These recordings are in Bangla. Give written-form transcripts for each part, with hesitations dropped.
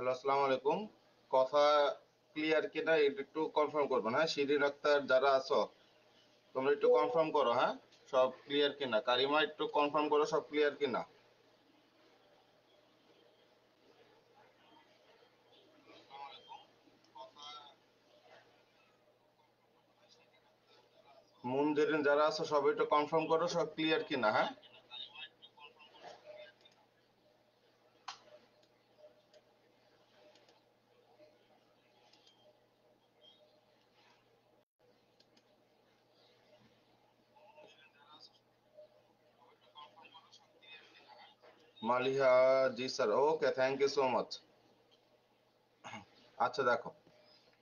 হ্যালো, আসসালামু আলাইকুম। কথা ক্লিয়ার কিনা এটা একটু কনফার্ম করবেন, হ্যাঁ? শিরিন আক্তার যারা আছো তোমরা একটু কনফার্ম করো, হ্যাঁ? সব ক্লিয়ার কিনা। কারিমা একটু কনফার্ম করো সব ক্লিয়ার কিনা। মুনজেরিন যারা আছো সব একটু কনফার্ম করো সব ক্লিয়ার কিনা, হ্যাঁ? মালিহা, জি sir, okay, thank you so much. আচ্ছা দেখো,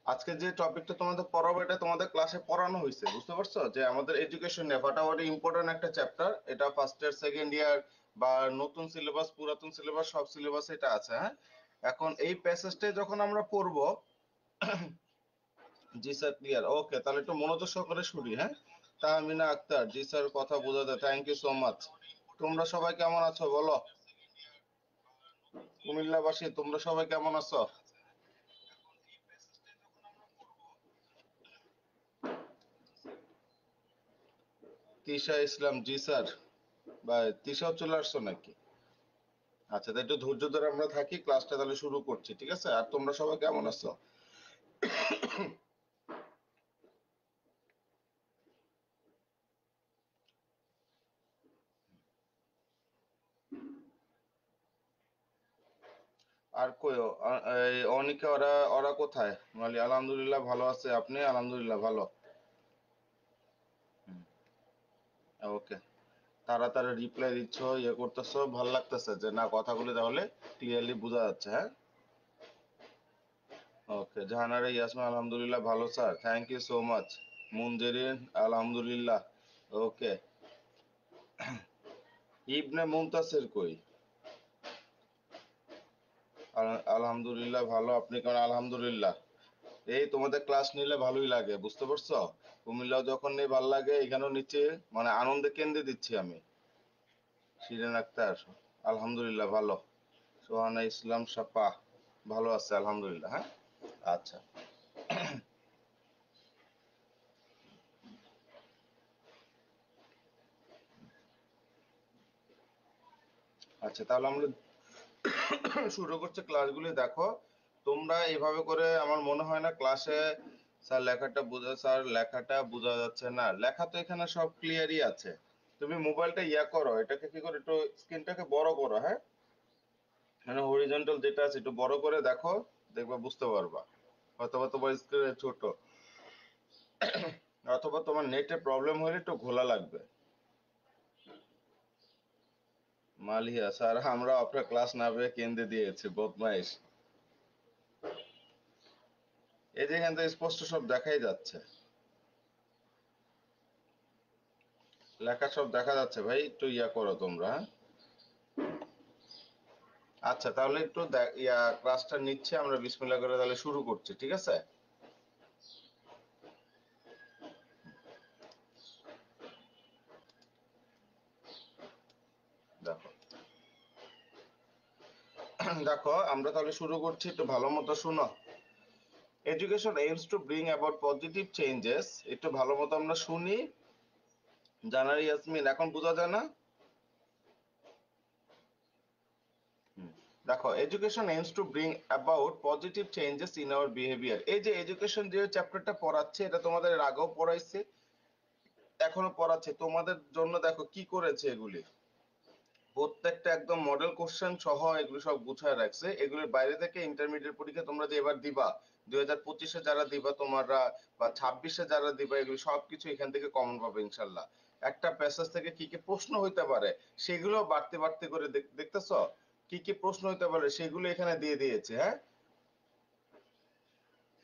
আজকে যে টপিকটা তোমাদের পড়াবো এটা তোমাদের ক্লাসে পড়ানো হয়েছে, বুঝতে পারছো? যে আমাদের এডুকেশন নিয়ে ফাটাফাটি ইম্পর্টেন্ট একটা চ্যাপ্টার, এটা ফার্স্ট ইয়ার সেকেন্ড ইয়ার বা নতুন সিলেবাস পুরাতন সিলেবাস সব সিলেবাস এটা আছে, হ্যাঁ? এখন এই প্যাসেজটাই যখন আমরা পড়বো, জি স্যার ক্লিয়ার, ওকে, তাহলে একটু মনোযোগ সহকারে শুনি, হ্যাঁ? তাহমিনা আক্তার, জি স্যার, কথা বোঝা যায়, থ্যাংক ইউ সো মাচ। তোমরা সবাই কেমন আছো বলো? কুমিল্লাবাসী তোমরা সবাই কেমন আছো? তিশা ইসলাম, জি স্যার। ভাই তিশাও চলে আসছো নাকি? আচ্ছা, তাই একটু ধৈর্য ধরে আমরা থাকি, ক্লাসটা তাহলে শুরু করছি, ঠিক আছে? আর তোমরা সবাই কেমন আছো? আর কই এই অনিকা ওরা ওরা কোথায়? মালি আলহামদুলিল্লাহ ভালো আছে, আপনি? আলহামদুলিল্লাহ ভালো। ওকে, তাড়াতাড়ি রিপ্লাই দিচ্ছ, ইয়ে করতেছো, ভাল লাগতেছে যে না কথাগুলো তাহলে ক্লিয়ারলি বোঝা যাচ্ছে, হ্যাঁ? ওকে, জাহানারা ইয়াসমিন আলহামদুলিল্লাহ ভালো sir, thank you so much. Munzerin আলহামদুলিল্লাহ, ওকে। ইবনে মুনতাসির কই? আলহামদুলিল্লাহ ভালো, আপনি কেমন? আলহামদুলিল্লাহ। এই তোমাদের ক্লাস নিলে ভালোই লাগে, বুঝতে পারছো? কুমিল্লাও যখন নেই ভাল লাগে, এখানেও নিচে মানে আনন্দে কেন্দ্রে দিচ্ছি আমি। শিরিন আক্তার আলহামদুলিল্লাহ ভালো। সোহানা ইসলাম সাপা ভালো আছে আলহামদুলিল্লাহ, হ্যাঁ? আচ্ছা। আচ্ছা, তাহলে আমরা শুরু করছি ক্লাসগুলি। দেখো, তোমরা এভাবে করে আমার মনে হয় না ক্লাসে স্যার লেখাটা বোঝা যাচ্ছে না। লেখা তো এখানে সব ক্লিয়ারই আছে। তুমি মোবাইলটা ইয়া করো, এটাকে কি করে একটু স্ক্রিনটাকে বড় করো, হ্যাঁ? মানে হরিজন্টাল যেটা আছে একটু বড় করে দেখো, দেখবা বুঝতে পারবা। অথবা তোমার স্ক্রিনে ছোট, অথবা তোমার নেটে প্রবলেম হলে একটু ঘোলা লাগবে। মালিয়া স্যার, আমরা আপনার ক্লাস না পেয়ে কেন্দ্রে দিয়েছি, বদমাইশ। এই যে এখান থেকে স্পষ্ট সব দেখাই যাচ্ছে, লেখা সব দেখা যাচ্ছে ভাই, একটু ইয়া করো তোমরা, হ্যাঁ? আচ্ছা, তাহলে একটু ইয়া ক্লাসটা নিচ্ছে, আমরা বিসমিল্লাহ করে তাহলে শুরু করছি, ঠিক আছে? দেখো, দেখো আমরা তাহলে শুরু করছি, একটু ভালো মতো শুনো। Education aims to bring about positive changes, একটু ভালো মতো আমরা শুনি। জানার ইয়াসমিন, এখন বোঝা যায় না? দেখো, education aims to bring about positive changes in our behaviour. এই যে এডুকেশন যে চ্যাপ্টারটা পড়াচ্ছে এটা তোমাদের এর আগেও পড়াইছে, এখনো পড়াচ্ছে তোমাদের জন্য। দেখো কি করেছে এগুলি, প্রত্যেকটা একদম মডেল কোশ্চেন সহ এগুলো সব গুছায় রাখছে। এগুলোর বাইরে থেকে ইন্টারমিডিয়েট পরীক্ষা তোমরা যে এবার দিবা, 2025-এ যারা দিবা তোমরা বা 26-এ যারা দিবা, এগুলো সবকিছু এখান থেকে কমন পাবে ইনশাল্লাহ। একটা প্যাসেজ থেকে কি কি প্রশ্ন হইতে পারে সেগুলো বাড়তে বাড়তে করে দেখতেছো, কি কি প্রশ্ন হইতে পারে সেগুলো এখানে দিয়ে দিয়েছে, হ্যাঁ?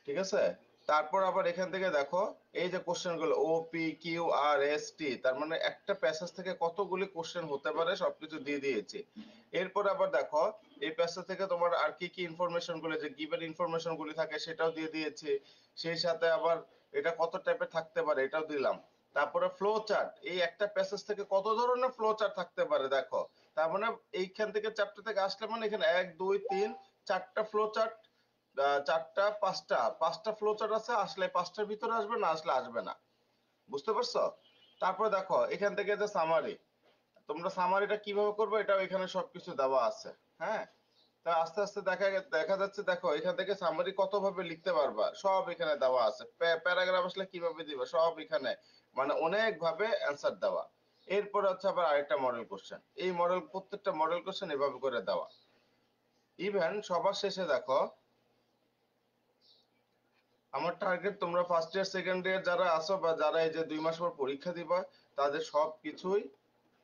ঠিক আছে। তারপর আবার এখান থেকে দেখো, এই যে কোশ্চেন গুলো O P Q R S T, তার মানে একটা প্যাসেজ থেকে কতগুলি কোশ্চেন হতে পারে সবকিছু দিয়ে দিয়েছি। এরপর আবার দেখো, এই প্যাসেজ থেকে তোমার আর কি কি ইনফরমেশন গুলো, যে গিভেন ইনফরমেশন গুলি থাকে সেটাও দিয়ে দিয়েছি। সেই সাথে আবার এটা কত টাইপের থাকতে পারে এটাও দিলাম। তারপরে ফ্লো চার্ট, এই একটা প্যাসেজ থেকে কত ধরনের ফ্লো চার্ট থাকতে পারে দেখো। তার মানে এইখান থেকে চ্যাপ্টার থেকে আসলে মানে এখানে 1 2 3 চারটা ফ্লো চার্ট, পাঁচটা ফ্লো চার্ট আছে, আসলে পাঁচটার ভিতরে আসবে, না আসলে আসবে না। বুঝতে পারছো? তারপরে দেখো এখান থেকে যে সামারি, তোমরা সামারিটা কিভাবে করবে এটাও এখানে সবকিছু দেওয়া আছে। হ্যাঁ, তা আস্তে আস্তে দেখা যাচ্ছে, দেখো এখান থেকে সামারি কত ভাবে লিখতে পারবা সব এখানে দেওয়া আছে। প্যারাগ্রাফ আসলে কিভাবে দিবে সব এখানে, মানে অনেক ভাবে অ্যান্সার দেওয়া। এরপর হচ্ছে আবার আরেকটা মডেল কোশ্চেন, এই প্রত্যেকটা মডেল কোশ্চেন এভাবে করে দেওয়া। ইভেন সবার শেষে দেখো, আমার টার্গেট তোমরা ফার্স্ট ইয়ার সেকেন্ড ইয়ার যারা আসো বা যারা এই যে 2 মাস পর পরীক্ষা দিবা, তাদের সব কিছুই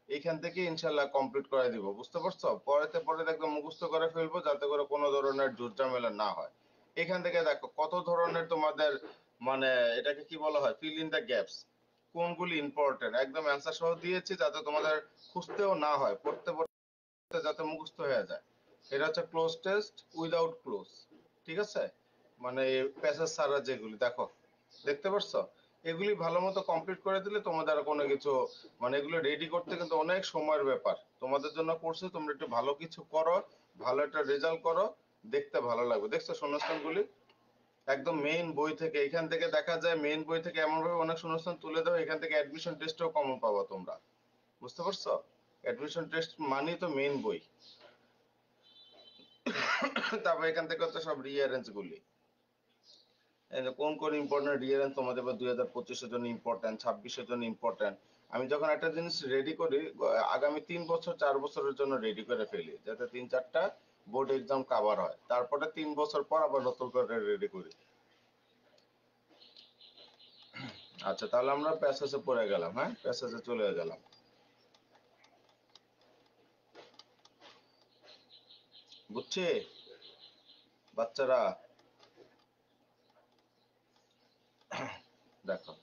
এখান থেকে ইনশাল্লাহ কমপ্লিট করে দিব। বুঝতে পারছো? পরে একদম মুখস্থ করে ফেলবো, যাতে করে কোনো ধরনের ঝুটঝামেলা না হয়। এখান থেকে দেখো কত ধরনের তোমাদের, মানে এটাকে কি বলা হয়, ফিল ইন দ্য গ্যাপস, কোনগুলি ইম্পর্টেন্ট একদম অ্যান্সার সহ দিয়েছি, যাতে তোমাদের খুঁজতেও না হয়, পড়তে পড়তে যাতে মুখস্থ হয়ে যায়। এটা হচ্ছে ক্লোজ টেস্ট উইদাউট ক্লোজ, ঠিক আছে? মানে প্যাসেজ ছাড়া যেগুলি, দেখো দেখতে পাচ্ছ, এগুলি ভালো মতো কমপ্লিট করে দিলে তোমাদের আর কোনো কিছু, মানে এগুলো রেডি করতে কিন্তু অনেক সময়ের ব্যাপার। তোমাদের জন্য করছি, তোমরা একটু ভালো কিছু করো, ভালো একটা রেজাল্ট করো, দেখতে ভালো লাগবে। দেখছো শূন্যস্থানগুলি একদম মেইন বই থেকে, এখান থেকে দেখা যায় মেইন বই থেকে এমন ভাবে অনেক শূন্যস্থান তুলে দাও, এখান থেকে অ্যাডমিশন টেস্টও কমন পাবো তোমরা। বুঝতে পারছো? অ্যাডমিশন টেস্ট মানেই তো মেইন বই। তারপর এখান থেকে হচ্ছে সব রিঅ্যারেঞ্জ গুলি, কোন কোন ইম্পর্টেন্ট রিঅ্যারেঞ্জ তোমাদের 2025-এর জন্য ইম্পর্টেন্ট, 26-এর জন্য ইম্পর্টেন্ট। আমি যখন একটা জিনিস রেডি করি, আগামী 3 বছর 4 বছরের জন্য রেডি করে ফেলি, যাতে 3-4টা বোর্ড এক্সাম কভার হয়, তারপরে 3 বছর পর আবার নতুন করে রেডি করি। আচ্ছা, তাহলে আমরা প্যাসেজে পড়ে গেলাম। হ্যাঁ, প্যাসেজে চলে গেলাম। বুঝছি বাচ্চারা? দেখো,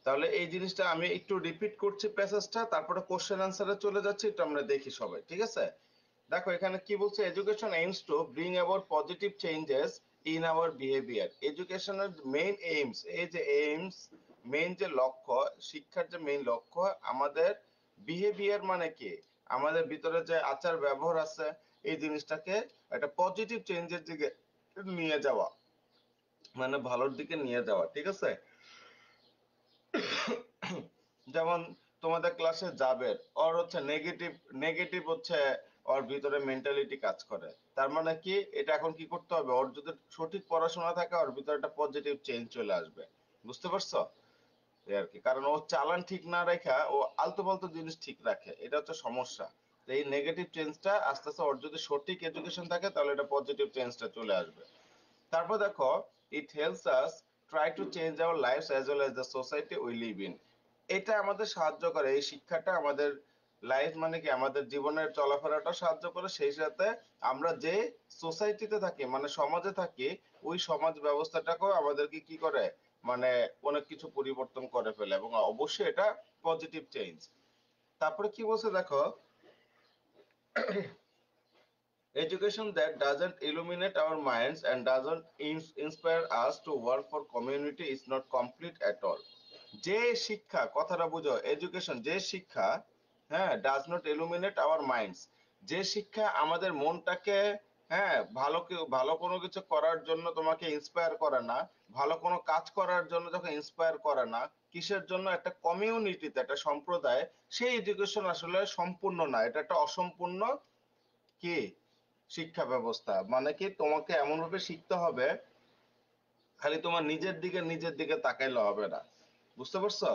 তাহলে এই জিনিসটা আমি একটু রিপিট করছি প্যাসেজটা, তারপরে কোশ্চেন আনসারে চলে যাচ্ছি, এটা আমরা দেখি সবাই, ঠিক আছে? দেখো এখানে কি বলছে, education aims to bring about positive changes in our behaviour. এডুকেশনের মেইন এইমস, এই যে এইমস, মেইন যে লক্ষ্য, শিক্ষার যে মেইন লক্ষ্য, আমাদের বিহেভিয়ার মানে কি, আমাদের ভিতরে যে আচার ব্যবহার আছে, এই জিনিসটাকে একটা পজিটিভ চেঞ্জের দিকে নিয়ে যাওয়া, মানে ভালোর দিকে নিয়ে যাওয়া, ঠিক আছে? যেমন তোমাদের ক্লাসে যাবে, ওর হচ্ছে নেগেটিভ, নেগেটিভ হচ্ছে ওর ভিতরে মেন্টালিটি কাজ করে, তার মানে কি, এটা এখন কি করতে হবে, ওর যদি সঠিক পড়াশোনা থাকে ওর ভিতরে একটা পজিটিভ চেঞ্জ চলে আসবে। বুঝতে পারছো? এই আর কি, কারণ ও চালান ঠিক না রেখা ও আলতু ফালতু জিনিস ঠিক রাখে, এটা হচ্ছে সমস্যা। তো এই নেগেটিভ চেঞ্জটা আস্তে আস্তে, ওর যদি সঠিক এডুকেশন থাকে তাহলে এটা পজিটিভ চেঞ্জটা চলে আসবে। তারপর দেখো, it helps us try to change our lives as well as the society we live in. এটা আমাদের সাহায্য করে, এই শিক্ষাটা আমাদের লাইফ মানে কি, আমাদের জীবনের চলাফেরাটা সাহায্য করে, সেই সাথে আমরা যে সোসাইটিতে থাকি, মানে সমাজে থাকি, ওই সমাজ ব্যবস্থাটাকেও আমাদেরকে কি করে, মানে অনেক কিছু পরিবর্তন করে ফেলে, এবং অবশ্যই এটা পজিটিভ চেঞ্জ। তারপরে কি বলছে দেখো, education that doesn't illuminate our minds and doesn't inspire us to work for community is not complete at all. যে শিক্ষা, কথাটা বুঝো, এডুকেশন যে শিক্ষা, হ্যাঁ, does not illuminate hour minds, যে শিক্ষা আমাদের মনটাকে, হ্যাঁ, ভালো কোনো কিছু করার জন্য তোমাকে ইন্সপায়ার করে না, ভালো কোনো কাজ করার জন্য যখন ইন্সপায়ার করে না, কিসের জন্য, একটা কমিউনিটিতে, একটা সম্প্রদায়, সেই এডুকেশন আসলে সম্পূর্ণ না, এটা একটা অসম্পূর্ণ কি শিক্ষা ব্যবস্থা। মানে কি, তোমাকে এমন ভাবে শিখতে হবে, খালি তোমার নিজের দিকে তাকাইলে হবে না। বুঝতে পারছো?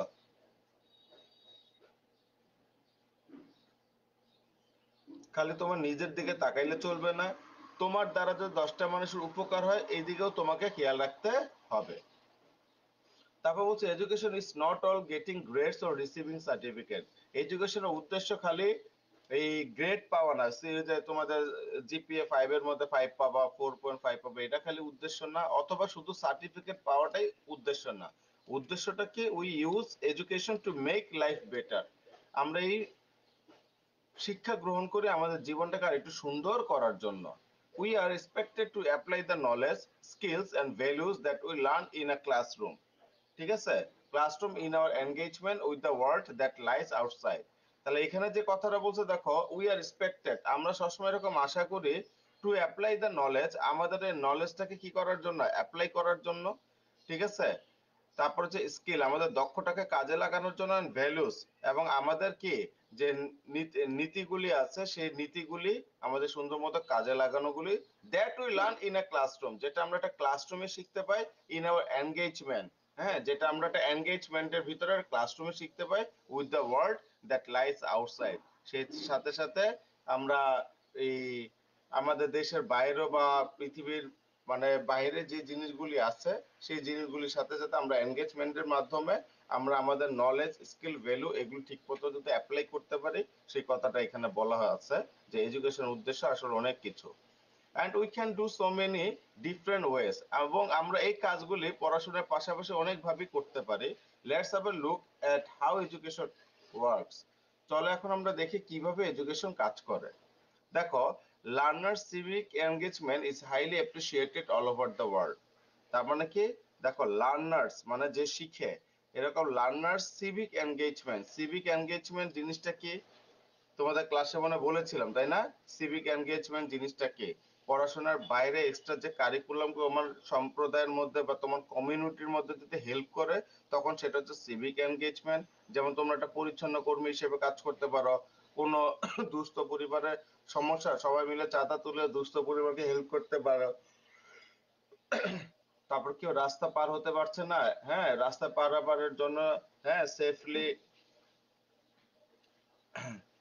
খালি তোমার নিজের দিকে তাকাইলে চলবে না, তোমার দ্বারা যদি 10টা মানুষের উপকার হয় এই দিকেও তোমাকে খেয়াল রাখতে হবে। তারপর বলছে, education is not all getting grades or receiving certificate. এডুকেশনের উদ্দেশ্য খালি এই গ্রেড পাওয়া না, যে তোমাদের জিপিএ 5-এর মধ্যে 5 পাবা, 4.5 পাবা, এটা খালি উদ্দেশ্য না, অথবা শুধু সার্টিফিকেট পাওয়াটাই উদ্দেশ্য না। উদ্দেশ্যটা কি, we use education to make life better. আমরা এই শিক্ষা গ্রহণ করে আমাদের জীবনটাকে আর একটু সুন্দর করার জন্য। We are expected to apply the knowledge, skills and values that we learn in a classroom. ঠিক আছে? Classroom in our engagement with the world that lies outside. তাহলে এখানে যে কথাটা বলছে দেখো, উই আর এক্সপেক্টেড, আমরা সবসময় এরকম আশা করি টু অ্যাপ্লাই দ্য নলেজ, আমাদের এই নলেজটাকে কি করার জন্য, অ্যাপ্লাই করার জন্য, ঠিক আছে। তারপর হচ্ছে স্কিল, আমাদের দক্ষতাকে কাজে লাগানোর জন্য, ভ্যালুস, এবং আমাদের কি যে নীতিগুলি আছে সেই নীতিগুলি আমাদের সুন্দর মতো কাজে লাগানোগুলি, that we learn in a classroom, যেটা আমরা একটা ক্লাসরুমে শিখতে পাই, ইন আওয়ার এনগেজমেন্ট, হ্যাঁ, যেটা আমরা একটা এনগেজমেন্টের ভিতরে ক্লাসরুমে শিখতে পাই, with the world that lies outside, সেই সাথে সাথে আমরা এই আমাদের দেশের বাইরে বা পৃথিবীর মানে বাইরে যে জিনিসগুলি আছে সেই জিনিসগুলির সাথে সাথে আমরা এনগেজমেন্টের মাধ্যমে আমরা আমাদের নলেজ, স্কিল, ভ্যালু এগুলো ঠিক মতো যদি অ্যাপ্লাই করতে পারি, সেই কথাটা এখানে বলা আছে যে এডুকেশনের উদ্দেশ্য আসলে অনেক কিছু। And we can do so many different ways, এবং আমরা এই কাজগুলি পড়াশোনার পাশাপাশি অনেকভাবেই করতে পারি। Let's have a look at how education works. চলো এখন আমরা দেখি কিভাবে এডুকেশন কাজ করে। দেখো, learner civic engagement is highly appreciated all over the world. তার মানে কি, দেখো লার্নার্স মানে যে শিখে, এরকম learners civic engagement, civic engagement জিনিসটা কি তোমাদের ক্লাসে মনে বলেছিলাম তাই না? সিভিক এনগেজমেন্ট জিনিসটা কি, পড়াশোনার বাইরে এক্সট্রা যে কারিকুলাম তোমার সম্প্রদায়ের মধ্যে বা তোমার কমিউনিটির মধ্যে যদি হেল্প করে, তখন সেটা হচ্ছে সিভিক এনগেজমেন্ট। যেমন তোমরা একটা পরিচ্ছন্ন কর্মী হিসেবে কাজ করতে পারো, কোনো দুস্থ পরিবারের সমস্যা সবাই মিলে চাঁদা তুলে দুস্থ পরিবারকে হেল্প করতে পারো। তারপর কেউ রাস্তা পার হতে পারছে না, হ্যাঁ, রাস্তা পারাপারের জন্য, হ্যাঁ, সেফলি,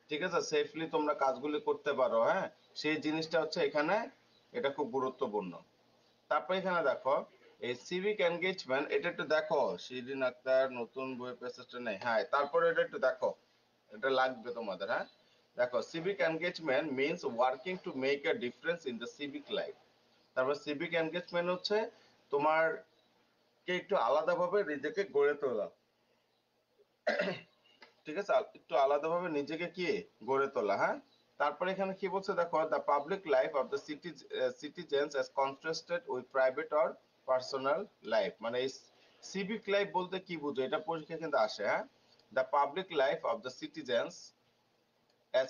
ঠিক আছে, সেফলি তোমরা কাজগুলি করতে পারো, হ্যাঁ, সেই জিনিসটা হচ্ছে এখানে, এটা খুব গুরুত্বপূর্ণ। তারপর এখানে দেখো এই সিভিক এনগেজমেন্ট, এটা একটু দেখো, শিরিন আক্তার নতুন বই প্যাসেজটা নেই, হ্যাঁ, তারপরে এটা একটু দেখো, এটা লাগবে তোমাদের, হ্যাঁ। দেখো, civic engagement means working to make a difference in the civic life. তারপর সিভিক এনগেজমেন্ট হচ্ছে তোমার কে একটু আলাদাভাবে নিজেকে গড়ে তোলা, ঠিক আছে, একটু আলাদাভাবে নিজেকে কি গড়ে তোলা, হ্যাঁ। তারপরে এখানে কি বলছে দেখো, the public life of the citizens as contrasted with private or personal life, মানে এই সিভিক লাইফ বলতে কি বুঝো, এটা পরীক্ষা কিন্তু আসে, হ্যাঁ। The public life of the citizens as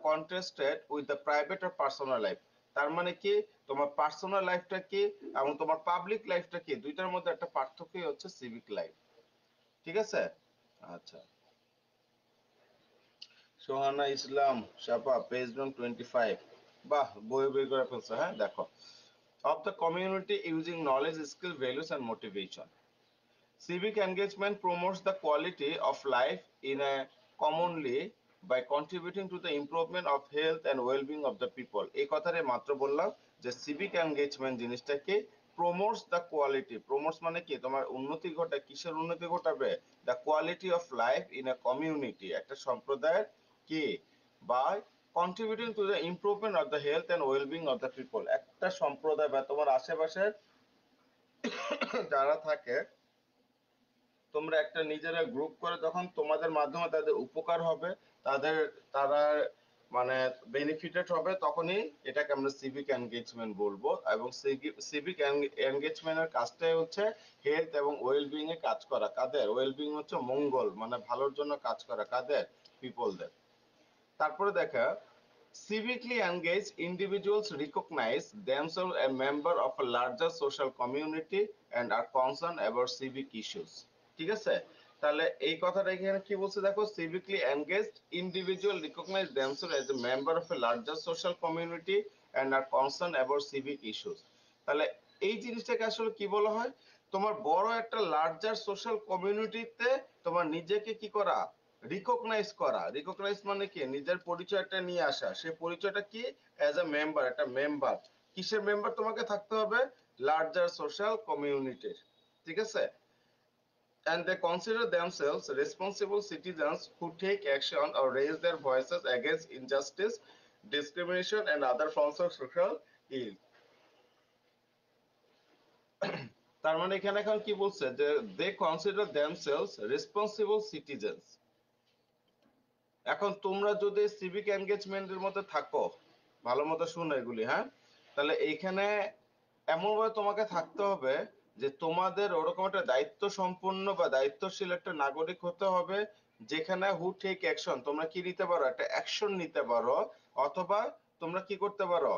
contrasted with the private or personal life, তার মানে কি, তোমার পার্সোনাল লাইফটা কি এবং তোমার পাবলিক লাইফটা কি, দুইটার মধ্যে একটা পার্থক্যই হচ্ছে সিভিক লাইফ, ঠিক আছে। আচ্ছা, সোহানা ইসলাম শাপা, পেজ নং 25, বাহ, বই বই করে ফেলছো, হ্যাঁ, দেখো, of the community using knowledge, skill, values and motivation. Civic engagement promotes the quality of life in a commonly by contributing to the improvement of health and well-being of the people. এই কথাটা মাত্র বললাম যে civic engagement জিনিসটাকে promotes the quality, promotes মানে কি, তোমার উন্নতি ঘটায়, কিসের উন্নতি ঘটাবে, the quality of life in a community, একটা সম্প্রদায়ের কি, by contributing to the improvement of the health and well-being of the people, একটা সম্প্রদায় বা তোমার আশেপাশের যারা থাকে, তোমরা একটা নিজেরা গ্রুপ করে যখন তোমাদের মাধ্যমে তাদের উপকার হবে, তাদের, তারা মানে বেনিফিটেড হবে, তখনই এটাকে আমরা সিভিক এনগেজমেন্ট বলবো। এবং সিভিক এনগেজমেন্টের কাজটাই হচ্ছে হেলথ এবং ওয়েলবিং এ কাজ করা, কাদের ওয়েলবিং হচ্ছে মঙ্গল মানে ভালোর জন্য কাজ করা, কাদের, পিপলদের। তারপরে দেখা, civically engaged individuals recognize themselves a member of a larger social community and are concerned about civic issues, ঠিক আছে। তাহলে এই কথাটা এখানে কি বলছে দেখো, civically engaged individual recognize themselves as a member of a larger social community and are concerned about civic issues। তাহলে এই জিনিসটাকে আসলে কি বলা হয়, তোমার বড় একটা লার্জার সোশ্যাল কমিউনিটিতে তোমার নিজেকে কি করা, রিকগনাইজ করা। রিকগনাইজ মানে কি, নিজের পরিচয়টা নিয়ে আসা, সে পরিচয়টা কি, অ্যাজ এ মেম্বার, একটা মেম্বার, কিসের মেম্বার তোমাকে থাকতে হবে, লার্জার সোশ্যাল কমিউনিটির, ঠিক আছে। And they consider themselves responsible citizens who take action or raise their voices against injustice, discrimination and other forms of social ill। তার মানে এখানে এখন কি বলছে যে they consider themselves responsible citizens। এখন তোমরা যদি সিভিক এনগেজমেন্টের মধ্যে থাকো, ভালো মতো শুনো এগুলি, হ্যাঁ, তাহলে এইখানে এমন ভাবে তোমাকে থাকতে হবে যে তোমাদের ওরকম একটা দায়িত্ব সম্পন্ন বা দায়িত্বশীল একটা নাগরিক হতে হবে, যেখানে হু টেক অ্যাকশন, তোমরা কি নিতে পারো, একটা অ্যাকশন নিতে পারো, অথবা তোমরা কি করতে পারো,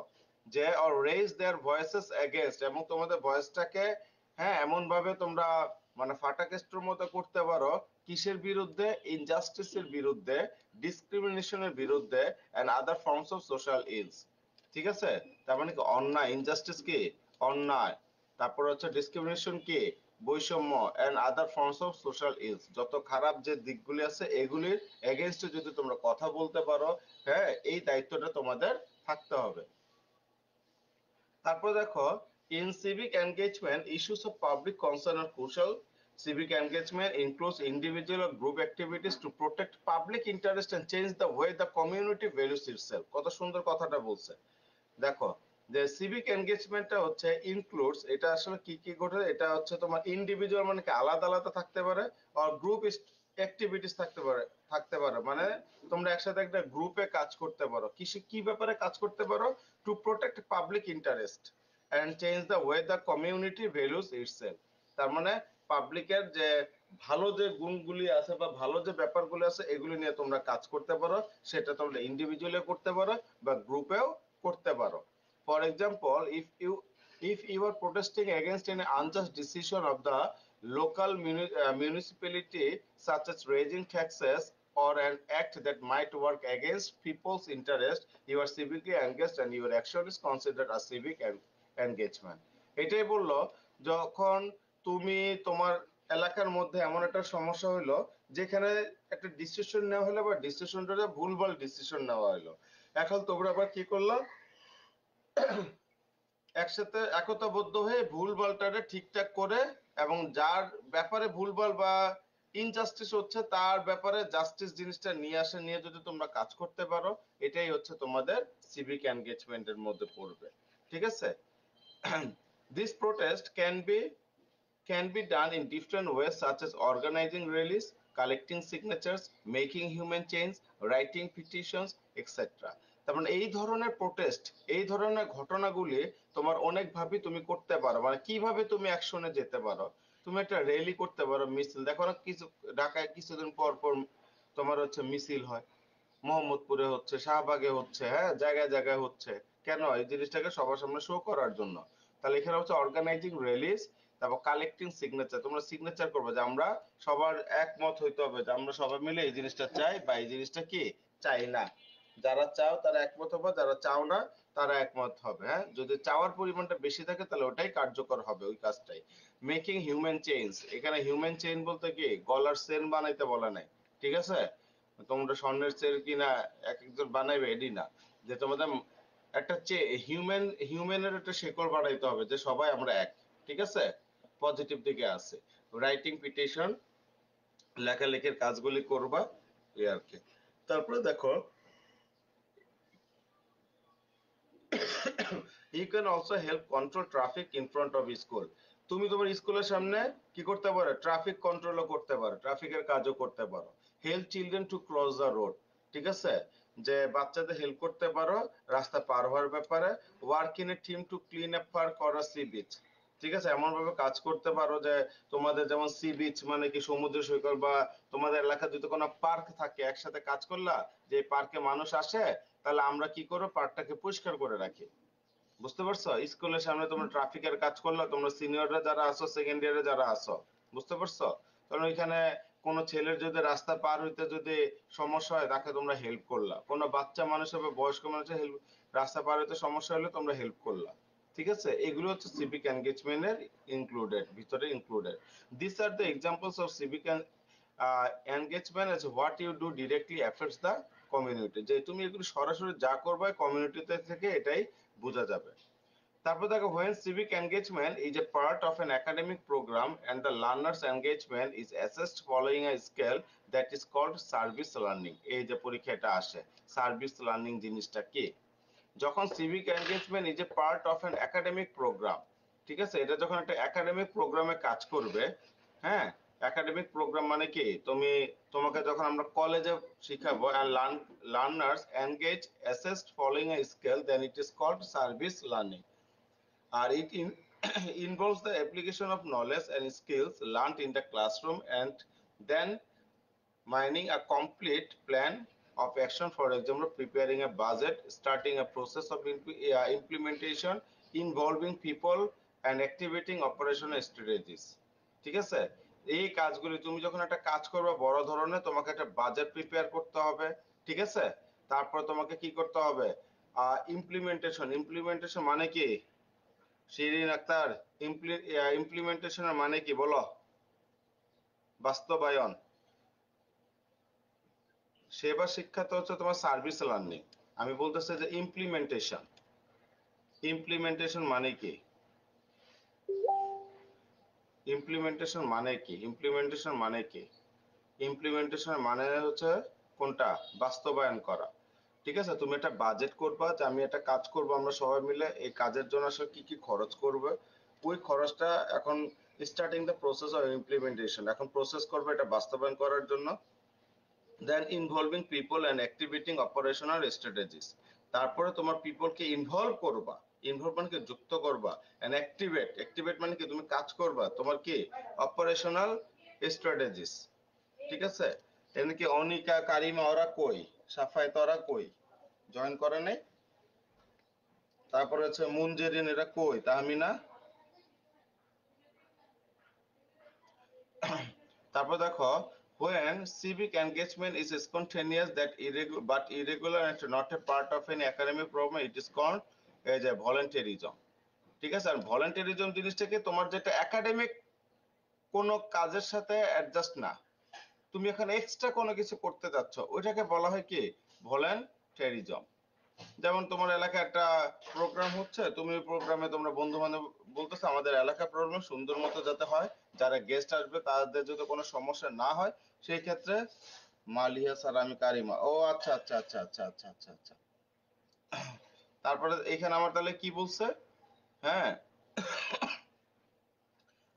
যে or raise their voices against, এবং তোমাদের ভয়েসটাকে হ্যাঁ এমন ভাবে তোমরা মানে ফাটাকেস্টর মতো করতে পারো কিসের বিরুদ্ধে, ইনজাস্টিসের বিরুদ্ধে, ডিসক্রিমিনেশনের বিরুদ্ধে and other forms of social ills। ঠিক আছে, তার মানে কি অন্যায়, ইনজাস্টিস কি অন্যায়, তারপর হচ্ছে ডিসক্রিমিনেশন কি বৈষম্য, and other forms of social ills, যত খারাপ যে দিকগুলি আছে এগুলির এগেইনস্টে যদি তোমরা কথা বলতে পারো, হ্যাঁ এই দায়িত্বটা তোমাদের থাকতে হবে। তারপর দেখো, in civic engagement issues of public concern are crucial. Civic engagement includes individual or group activities to protect public interest and change the way the community values itself। কত সুন্দর কথাটা বলছে। দেখো যে সিভিক এনগেজমেন্টটা হচ্ছে ইনক্লুডস, এটা আসলে কি কি ঘটে, এটা হচ্ছে তোমার ইন্ডিভিজুয়াল মানে কি আলাদা আলাদা থাকতে পারে, আর গ্রুপ অ্যাক্টিভিটিস থাকতে পারে মানে তোমরা একসাথে একটা গ্রুপে কাজ করতে পারো, কি ব্যাপারে কাজ করতে পারো, to protect public interest and change the way the community values itself. তার মানে পাবলিকের যে ভালো যে গুণগুলি আছে বা ভালো যে ব্যাপারগুলি আছে এগুলি নিয়ে তোমরা কাজ করতে পারো, সেটা তোমরা ইন্ডিভিজুয়ালি করতে পারো বা গ্রুপেও করতে পারো। For example, if you are protesting against an unjust decision of the local municipality, such as raising taxes or an act that might work against people's interest, you are civically engaged and your action is considered a civic engagement। এটাই বললো, যখন তুমি তোমার এলাকার মধ্যে এমন একটা সমস্যা হইলো যেখানে একটা ডিসিশন নেওয়া হলো বা ডিসিশনটা ভুলভাল ডিসিশন নেওয়া হলো, এখন তোমরা আবার কি করলো, একসাথে একতাবদ্ধ হয়ে ভুলভালটারে ঠিকঠাক করে এবং যার ব্যাপারে ভুলভাল বা ইনজাস্টিস হচ্ছে তার ব্যাপারে জাস্টিস জিনিসটা নিয়ে যদি তোমরা কাজ করতে পারো, এটাই হচ্ছে তোমাদের সিভিক এনগেজমেন্টের মধ্যে পড়বে। ঠিক আছে, this protest can be done in different ways such as organizing rallies, collecting signatures, making human change, writing petitions, etc. তার মানে এই ধরনের প্রোটেস্ট, এই ধরনের ঘটনাগুলি তোমার অনেক ভাবে তুমি করতে পারো, মানে কিভাবে তুমি অ্যাকশনে যেতে পারো, তুমি একটা র্যালি করতে পারো, মিছিল, দেখো না কিছু ঢাকায় কিছুদিন পর পর তোমার হচ্ছে মিছিল হয়, মোহাম্মদপুরে হচ্ছে, শাহবাগে হচ্ছে, হ্যাঁ জায়গায় জায়গায় হচ্ছে, কেন এই জিনিসটাকে সবার সামনে শো করার জন্য। তাহলে এখানে হচ্ছে অর্গানাইজিং র্যালিস, তারপর কালেক্টিং সিগনেচার, তোমরা সিগনেচার করবে যে আমরা সবার একমত হইতে হবে যে আমরা সবাই মিলে এই জিনিসটা চাই বা এই জিনিসটা কি চাই না। যারা চাও তারা একমত হবে, যারা চাও না তারা একমত হবে। হ্যাঁ, যদি চাওয়ার পরিমাণটা বেশি থাকে তাহলে ওটাই কার্যকর হবে, ওই কাজটাই। মেকিং হিউম্যান চেঞ্জ, এখানে হিউম্যান চেইন বলতে কি গলার চেন বানাইতে বলা নাই, ঠিক আছে, তোমরা স্বর্ণের চেন কিনা এক একজন বানাইবে এডি না, যে তোমাদের একটা হিউম্যানের একটা শেকড় বানাইতে হবে যে সবাই আমরা এক। ঠিক আছে, পজিটিভ দিকে আছে। রাইটিং পিটিশন, লেখালেখির কাজগুলি করবা, এই আর কি। তারপরে দেখো, you can also help control traffic in front of school. তুমি তোমার স্কুলের সামনে কি করতে পারো, ট্রাফিক কন্ট্রোলও করতে পারো, ট্রাফিকের কাজও করতে পারো। Help children to cross the road, ঠিক আছে, যে বাচ্চাদের হেল্প করতে পারো রাস্তা পার হওয়ার ব্যাপারে। Work in a team to clean up park or sea beach, ঠিক আছে, এমন ভাবে কাজ করতে পারো যে তোমাদের যেমন সি বিচ মানে কি সমুদ্র সৈকত, বা তোমাদের এলাকায় যদি কোনো পার্ক থাকে, একসাথে কাজ করলা যে পার্কে মানুষ আসে, তাহলে আমরা কি করবো পার্কটাকে পরিষ্কার করে রাখি। বুঝতে পারছো, স্কুলের সামনে তোমরা ট্রাফিকের কাজ করলো, তোমরা সিনিয়ররা যারা আসো, সেকেন্ড ইয়ারে যারা আসো, বুঝতে পারছো, কারণ ওইখানে কোনো ছেলের যদি রাস্তা পার হইতে যদি সমস্যা হয় তাকে তোমরা হেল্প করলা, কোনো বাচ্চা মানুষের বা বয়স্ক মানুষের হেল্প, রাস্তা পার হইতে সমস্যা হলে তোমরা হেল্প করলা। ঠিক আছে, এগুলো হচ্ছে সিভিক এনগেজমেন্টের ভিতরে included. This are the examples of civic engagement as what you do directly affects the community, যে তুমি এগুলো সরাসরি যা করবে কমিউনিটিতে থেকে এটাই বোঝা যাবে। তারপর দেখো, when civic engagement is a part of an academic program and the learner's engagement is assessed following a scale that is called service learning। এই যে পরীক্ষাটা আসে, সার্ভিস লার্নিং জিনিসটা কি, যখন civic engagement is a part of an academic program, ঠিক আছে, এটা যখন একটা একাডেমিক প্রোগ্রামে কাজ করবে, হ্যাঁ, একাডেমিক প্রোগ্রাম মানে কি, তোমাকে যখন আমরা কলেজে শিখাবো, learners engage assessed following a scale, then it is called service learning. আর it involves the application of knowledge and skills learned in the classroom and then mining a complete plan of action, for example preparing a budget, starting a process of implementation, involving people and activating operational strategies। ঠিক আছে, এই কাজগুলি তুমি যখন একটা কাজ করবে বড় ধরনের, তোমাকে একটা বাজেট প্রিপেয়ার করতে হবে, ঠিক আছে। তারপর তোমাকে কি করতে হবে, ইমপ্লিমেন্টেশন মানে কি শিরিন আক্তার, ইমপ্লিমেন্টেশনের মানে কি বলো? বাস্তবায়ন। সেবা শিক্ষা তো হচ্ছে তোমার সার্ভিস লার্নিং, আমি বলতেছি যে ইমপ্লিমেন্টেশন। ইমপ্লিমেন্টেশন মানে কি? ইমপ্লিমেন্টেশন মানে কি? ইমপ্লিমেন্টেশন মানে কি? ইমপ্লিমেন্টেশন মানে হচ্ছে কোনটা? বাস্তবায়ন করা। ঠিক আছে, তুমি একটা বাজেট করবা যে আমি একটা কাজ করব, আমরা সবাই মিলে এই কাজের জন্য আসলে কি কি খরচ করবে, ওই খরচটা এখন starting the process of implementation, এখন প্রসেস করবে এটা বাস্তবায়ন করার জন্য। Then involving people and activating operational strategies, তারপরে তোমার পিপলকে ইনভলভ করবা, ইনভলভ মানে কি যুক্ত করবা, অ্যান্ড অ্যাক্টিভেট মানে কি তুমি কাজ করবা, তোমার কি অপারেশনাল স্ট্র্যাটেজিস। ঠিক আছে, এখানে কি অনিকা কারিমা ওরা কই, সাফায়েত ওরা কই, জয়েন করে নাই? তারপরে হচ্ছে মুনজেরিন এরা কই, তাহমিনা। তারপর দেখো, when civic engagement is spontaneous that but irregular and not a part of an academic program, it is called as a volunteerism। ঠিক আছে, আর ভলান্টিয়ারিজম জিনিসটাকে তোমার যেটা একাডেমিক কোনো কাজের সাথে অ্যাডজাস্ট না, তুমি এখানে এক্সট্রা কোনো কিছু করতে যাচ্ছ, ওইটাকে বলা হয় কি ভলান্টিয়ারিজম। যেমন তোমার এলাকায় একটা প্রোগ্রাম হচ্ছে, তুমি প্রোগ্রামে তোমরা বন্ধু বান্ধব বলতেছো আমাদের এলাকার প্রোগ্রাম সুন্দর মতো যাতে হয়, যারা গেস্ট আসবে তাদের যদি কোনো সমস্যা না হয়, সেই ক্ষেত্রে মালিহা সালামি কারিমা, ও আচ্ছা আচ্ছা আচ্ছা আচ্ছা আচ্ছা আচ্ছা আচ্ছা। তারপরে এখানে আমার তাহলে কি বলছে, হ্যাঁ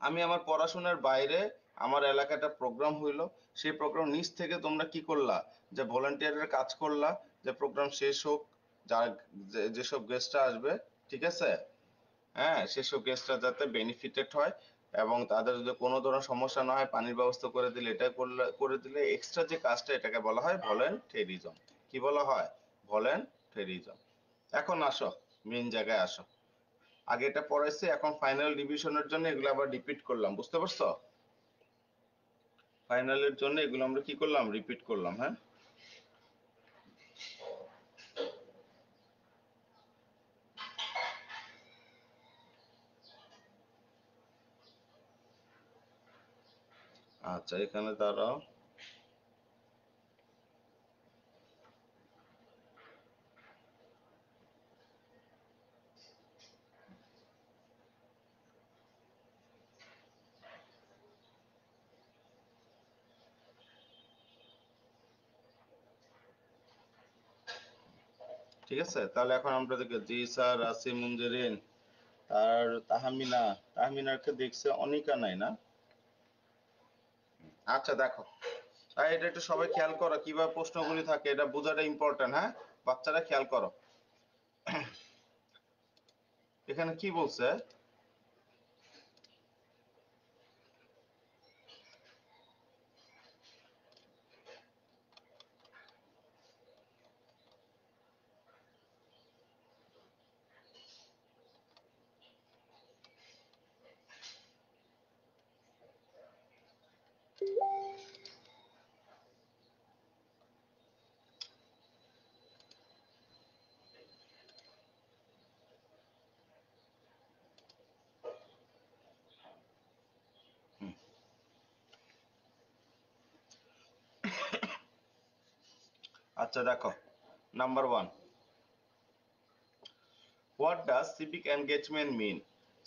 আমি আমার পড়াশোনার বাইরে আমার এলাকাটা প্রোগ্রাম হইলো, সেই প্রোগ্রাম নিচ থেকে তোমরা কি করলা, যে ভলান্টিয়ারের কাজ করলা, যে প্রোগ্রাম শেষ হোক, যার যেসব গেস্টরা আসবে, ঠিক আছে, হ্যাঁ সেসব গেস্টরা যাতে বেনিফিটেড হয় এবং তাদের যদি কোনো ধরনের সমস্যা না হয়, পানির ব্যবস্থা করে দিলে, এটা করে দিলে এক্সট্রা যে কাজটা, এটাকে বলা হয় ভলেন্টেরিজম। কি বলা হয়? ভলেন্টেরিজম। এখন আসো মেইন জায়গায় আসো, আগে এটা পড়াইছি, এখন ফাইনাল রিভিশনের জন্য এগুলো আবার রিপিট করলাম, বুঝতে পারছো? ফাইনালের জন্য এগুলো আমরা কি করলাম, রিপিট করলাম, হ্যাঁ। আচ্ছা এখানে দাঁড়াও, ঠিক আছে, তাহলে এখন আমরা দেখি জি স্যার, আসিম, মুনজেরিন, আর তাহমিনা, তাহমিনাকে দেখছে, অনিকা নাই না? আচ্ছা দেখো, আর এটা একটু সবাই খেয়াল করো কিভাবে প্রশ্নগুলি থাকে, এটা বোঝাটা ইম্পর্টেন্ট, হ্যাঁ বাচ্চারা খেয়াল করো। এখানে কি বলছে, আচ্ছা দেখো, number 1, what does civic engagement mean?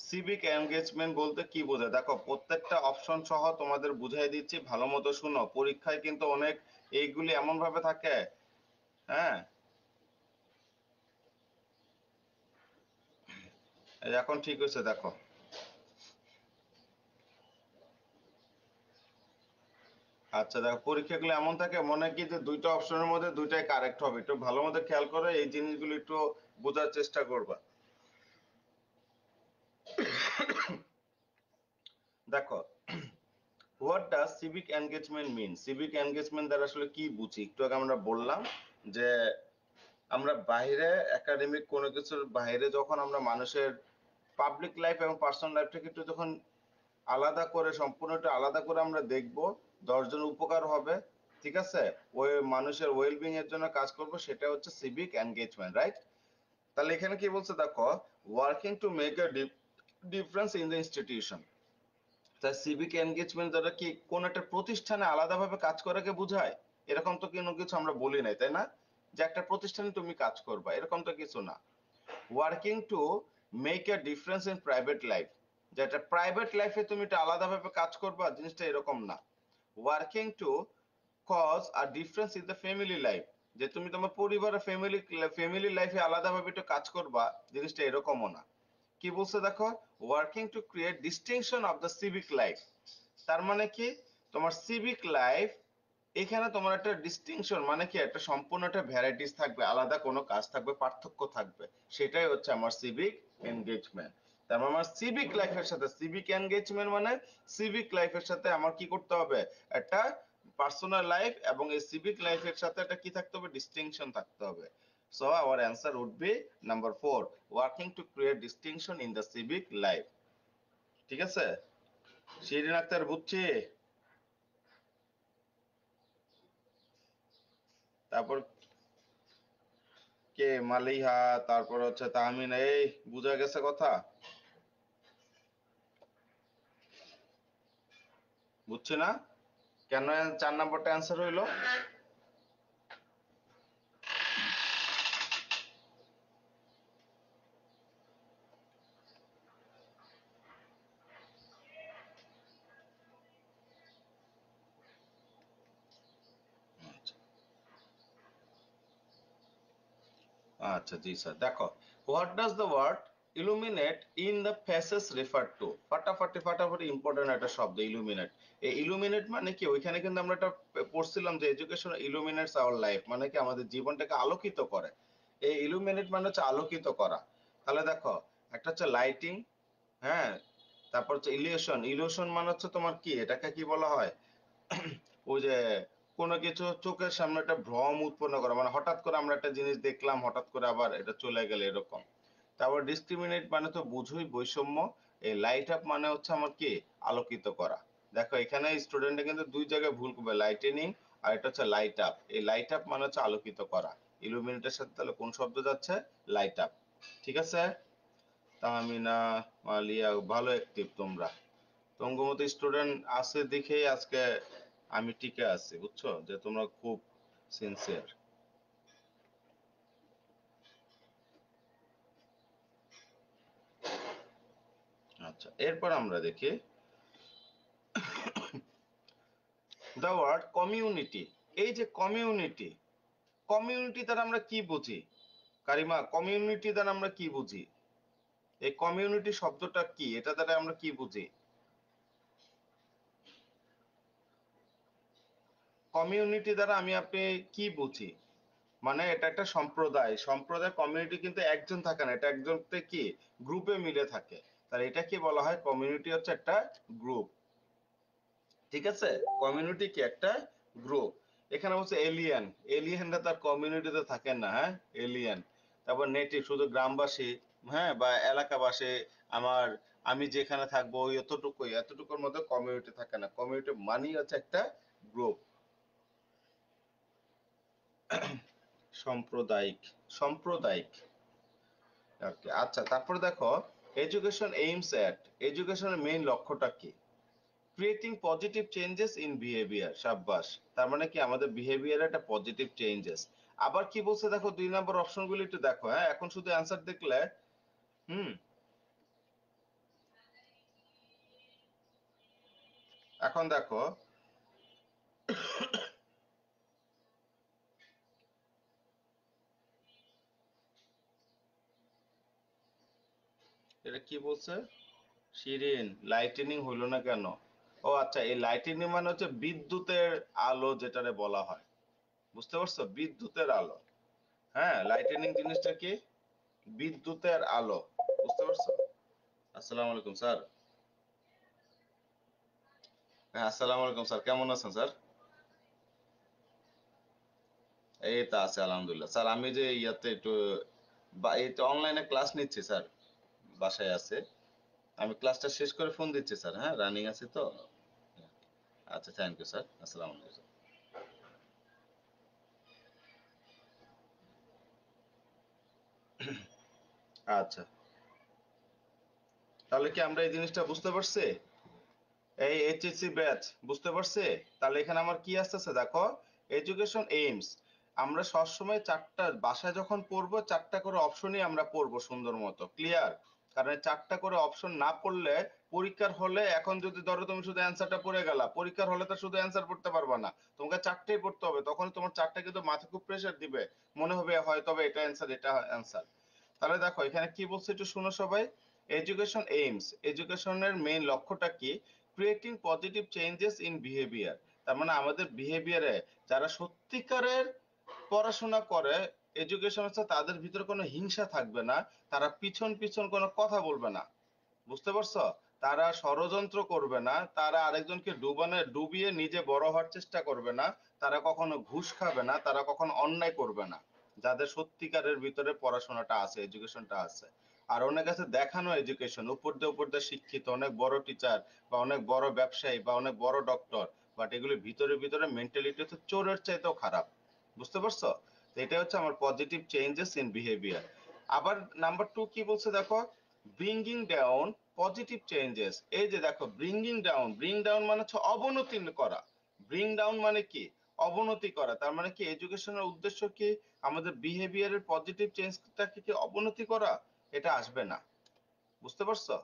Civic engagement বলতে কি বোঝায়, দেখো প্রত্যেকটা অপশন সহ তোমাদের বুঝাই দিচ্ছি, ভালো মতো শুনো, পরীক্ষায় কিন্তু অনেক এইগুলি এমন ভাবে থাকে, হ্যাঁ। এই এখন ঠিক হয়েছে, দেখো আচ্ছা দেখো, পরীক্ষাগুলো এমন থাকে মনে কি যে দুইটা অপশনের মধ্যে দুইটাই কারেক্ট হবে, একটু ভালো মতো খেয়াল করে এই জিনিসগুলো একটু বোঝার চেষ্টা করবা। দেখো, what does civic engagement mean? Civic engagement দ্বারা আসলে কি বুঝি? একটু আগে আমরা বললাম যে আমরা বাইরে একাডেমিক কোনো কিছুর বাইরে যখন আমরা মানুষের পাবলিক লাইফ এবং পার্সোনাল লাইফটাকে একটু যখন আলাদা করে সম্পূর্ণ একটু আলাদা করে আমরা দেখব, 10 জন উপকার হবে, ঠিক আছে, ওই মানুষের ওয়েলবিং এর জন্য কাজ করব, সেটা হচ্ছে সিভিক এনগেজমেন্ট, রাইট? তাহলে এখানে কি বলছে দেখো, working to make a difference in the institution. তাই সিভিক এনগেজমেন্ট দ্বারা কি কোন একটা প্রতিষ্ঠানে আলাদাভাবে কাজ করাকে বোঝায়? এরকম তো কোনো কিছু আমরা বলি নাই, তাই না? যে একটা প্রতিষ্ঠানে তুমি কাজ করবা, এরকম তো কিছু না। Working to make a difference in private life, যেটা প্রাইভেট লাইফে তুমি এটা আলাদাভাবে কাজ করবা, জিনিসটা এরকম না। ওয়ার্কিং টু কজ আর difference in the family life, যে তুমি তোমার পরিবারের ফ্যামিলি লাইফে আলাদাভাবে একটু কাজ করবা, জিনিসটা এরকমও না। কি বলছে দেখো, working to create distinction of the civic life. তার মানে কি, তোমার সিভিক লাইফ, এখানে তোমার একটা ডিস্টিংশন মানে কি, একটা সম্পূর্ণ একটা ভ্যারাইটিস থাকবে, আলাদা কোনো কাজ থাকবে, পার্থক্য থাকবে, সেটাই হচ্ছে আমার সিভিক এনগেজমেন্ট। তার মানে আমার সিভিক লাইফের সাথে, সিভিক এনগেজমেন্ট মানে সিভিক লাইফের সাথে আমার কি করতে হবে, একটা পার্সোনাল লাইফ এবং এই সিভিক লাইফের সাথে একটা কি থাকতে হবে, ডিস্টিংশন থাকতে হবে। So our answer would be number 4, working to create distinction in the civic life. ঠিক আছে, শিরিন আক্তার বুঝছি। তারপর কে, মালিহা, তারপর হচ্ছে তাহমিন, এই বুঝা গেছে কথা? বুঝছি না কেন 4 নম্বরটা অ্যান্সার হইলো? আচ্ছা জি স্যার, দেখো, what does the word illuminate in the faces refer to? ফাটাফাটি ফাটাফাটি ইম্পর্টেন্ট একটা শব্দ, ইলুমিনেট। এই ইলুমিনেট মানে কি, ওইখানে কিন্তু আমরা একটা পড়ছিলাম যে এডুকেশন ইলুমিনেটস আওয়ার লাইফ, মানে কি আমাদের জীবনটাকে আলোকিত করে। এই ইলুমিনেট মানে হচ্ছে আলোকিত করা। তাহলে দেখো, একটা হচ্ছে লাইটিং, হ্যাঁ, তারপর হচ্ছে ইলিউশন। ইলিউশন মানে হচ্ছে তোমার কি, এটাকে কি বলা হয়, ওই যে কোনো কিছু চোখের সামনে একটা ভ্রম উৎপন্ন করা, মানে হঠাৎ করে আমরা একটা জিনিস দেখলাম, হঠাৎ করে আবার এটা চলে গেল, এরকম। তারপর ডিসক্রিমিনেট মানে তো বুঝুই, বৈষম্য। এই লাইট আপ মানে হচ্ছে আমার কি, আলোকিত করা। দেখো এখানে স্টুডেন্টরা কিন্তু দুই জায়গায় ভুল করবে, লাইটেনিং আর এটা হচ্ছে লাইট আপ। এই লাইট আপ মানে হচ্ছে আলোকিত করা, ইলুমিনেটের সাথে তাহলে কোন শব্দ যাচ্ছে, লাইট আপ। ঠিক আছে, তাহমিনা, মালিয়া, ভালো অ্যাক্টিভ তোমরা। তোমার মতো স্টুডেন্ট আছে দেখেই আজকে আমি টিকে আছি, বুঝছো, যে তোমরা খুব সিনসিয়ার। আচ্ছা, এরপর আমরা দেখি দ্য ওয়ার্ড কমিউনিটি। এই যে কমিউনিটি, কমিউনিটি দ্বারা আমরা কি বুঝি? কারিমা, কমিউনিটি দ্বারা আমরা কি বুঝি? এই কমিউনিটি শব্দটা কি, এটা দ্বারা আমরা কি বুঝি? কমিউনিটি দ্বারা আমি আপনি কি বুঝি? মানে এটা একটা সম্প্রদায়, সম্প্রদায়। কমিউনিটি কিন্তু একজন থাকে না, এটা একজনকে কি, গ্রুপে মিলে থাকে। তাহলে এটা কি বলা হয়, কমিউনিটি হচ্ছে একটা গ্রুপ। ঠিক আছে, কমিউনিটি কি একটা গ্রুপ। এখানে বলছে এলিয়েন, এলিয়েনরা তার কমিউনিটিতে থাকেন না, হ্যাঁ, এলিয়েন। তারপর নেটিভ, শুধু গ্রামবাসী, হ্যাঁ, বা এলাকাবাসী। আমার, আমি যেখানে থাকবো ওই এতটুকুই, এতটুকুর মধ্যে কমিউনিটি থাকে না। কমিউনিটি মানি হচ্ছে একটা গ্রুপ। সাম্প্রদায়িক, সাম্প্রদায়িক। ওকে, আচ্ছা, তারপর দেখো, এডুকেশন এইমস এট, এডুকেশনের মেইন লক্ষ্যটা কি? Creating positive changes in behaviour. সাব্বাস, তার মানে কি আমাদের বিহেভিয়ারে একটা পজিটিভ চেঞ্জেস। আবার কি বলছে দেখো, 2 নম্বর অপশনগুলো একটু দেখো, হ্যাঁ, এখন শুধু অ্যান্সার দেখলে, হুম, এখন দেখো, এটা কি বলছে, শিরিন, লাইটেনিং হইলো না কেন? ও আচ্ছা, এই লাইটেনিং মানে হচ্ছে বিদ্যুতের আলো, যেটারে বলা হয়, বুঝতে পারছো, বিদ্যুতের আলো। হ্যাঁ, লাইটেনিং জিনিসটা কি, বিদ্যুতের আলো, বুঝতে পারছো। আসসালামু আলাইকুম স্যার। হ্যাঁ, আসসালামু আলাইকুম স্যার, কেমন আছেন স্যার? এই তো আছে আলহামদুলিল্লাহ স্যার। আমি যে ইয়াতে একটু এই তো অনলাইনে ক্লাস নিচ্ছি স্যার, বাসায় আছে। আমি ক্লাসটা শেষ করে ফোন দিচ্ছি স্যার। হ্যাঁ, রানিং আছে তো। আচ্ছা, থ্যাংক ইউ স্যার। আসসালামু আলাইকুম। আচ্ছা, তাহলে কি আমরা এই জিনিসটা বুঝতে পারছি? এই এইচএসসি ব্যাচ বুঝতে পারছে? তাহলে এখানে আমার কি আসতেছে দেখো, এডুকেশন এইমস। আমরা সবসময় চারটা বাসায় যখন পড়বো, চারটা করে অপশনই আমরা পড়বো সুন্দর মতো, ক্লিয়ার? কারণ এই চারটা করে অপশন না পড়লে পরীক্ষার হলে, এখন যদি ধরো তুমি শুধু অ্যান্সারটা পড়ে গেলা, পরীক্ষার হলে তো শুধু অ্যান্সার পড়তে পারবা না, তোমাকে চারটেই পড়তে হবে। তখন তোমার চারটা কিন্তু মাথা খুব প্রেশার দিবে, মনে হবে হয়তো বা এটা অ্যান্সার, এটা অ্যান্সার। তাহলে দেখো এখানে কি বলছে একটু শুনো সবাই। এডুকেশন এইমস, এডুকেশনের মেইন লক্ষ্যটা কি? Creating positive changes in behaviour. তার মানে আমাদের বিহেভিয়ারে যারা সত্যিকারের পড়াশোনা করে, এডুকেশন হচ্ছে তাদের ভিতরে কোনো হিংসা থাকবে না, তারা পিছন পিছন কোনো কথা বলবে না, বুঝতে পারছো? তারা ষড়যন্ত্র করবে না, তারা আরেকজনকে ডুবিয়ে নিজে বড় হওয়ার চেষ্টা করবে না, তারা কখনো ঘুষ খাবে না, তারা কখনো অন্যায় করবে না। যাদের সত্যিকারের ভিতরে পড়াশোনাটা আছে, এডুকেশনটা আছে। আর অনেক আছে দেখানো এডুকেশন, উপর দিয়ে শিক্ষিত, অনেক বড় টিচার বা অনেক বড় ব্যবসায়ী বা অনেক বড় ডক্টর, বাট এগুলি ভিতরে ভিতরে মেন্টালিটি হচ্ছে চোরের চাইতেও খারাপ, বুঝতে পারছো? তো এটা হচ্ছে আমার পজিটিভ চেঞ্জেস ইন বিহেভিয়ার। আবার নাম্বার টু কি বলছে দেখো, ব্রিঙ্গিং ডাউন পজিটিভ চেঞ্জেস। এই যে দেখো, ব্রিং ডাউন মানে হচ্ছে অবনতি করা। ব্রিং ডাউন মানে কি? অবনতি করা। তার মানে কি এডুকেশনের উদ্দেশ্য কি? আমাদের বিহেভিয়ারের পজিটিভ চেঞ্জটাকে কি অবনতি করা? এটা আসবে না, বুঝতে পারছো?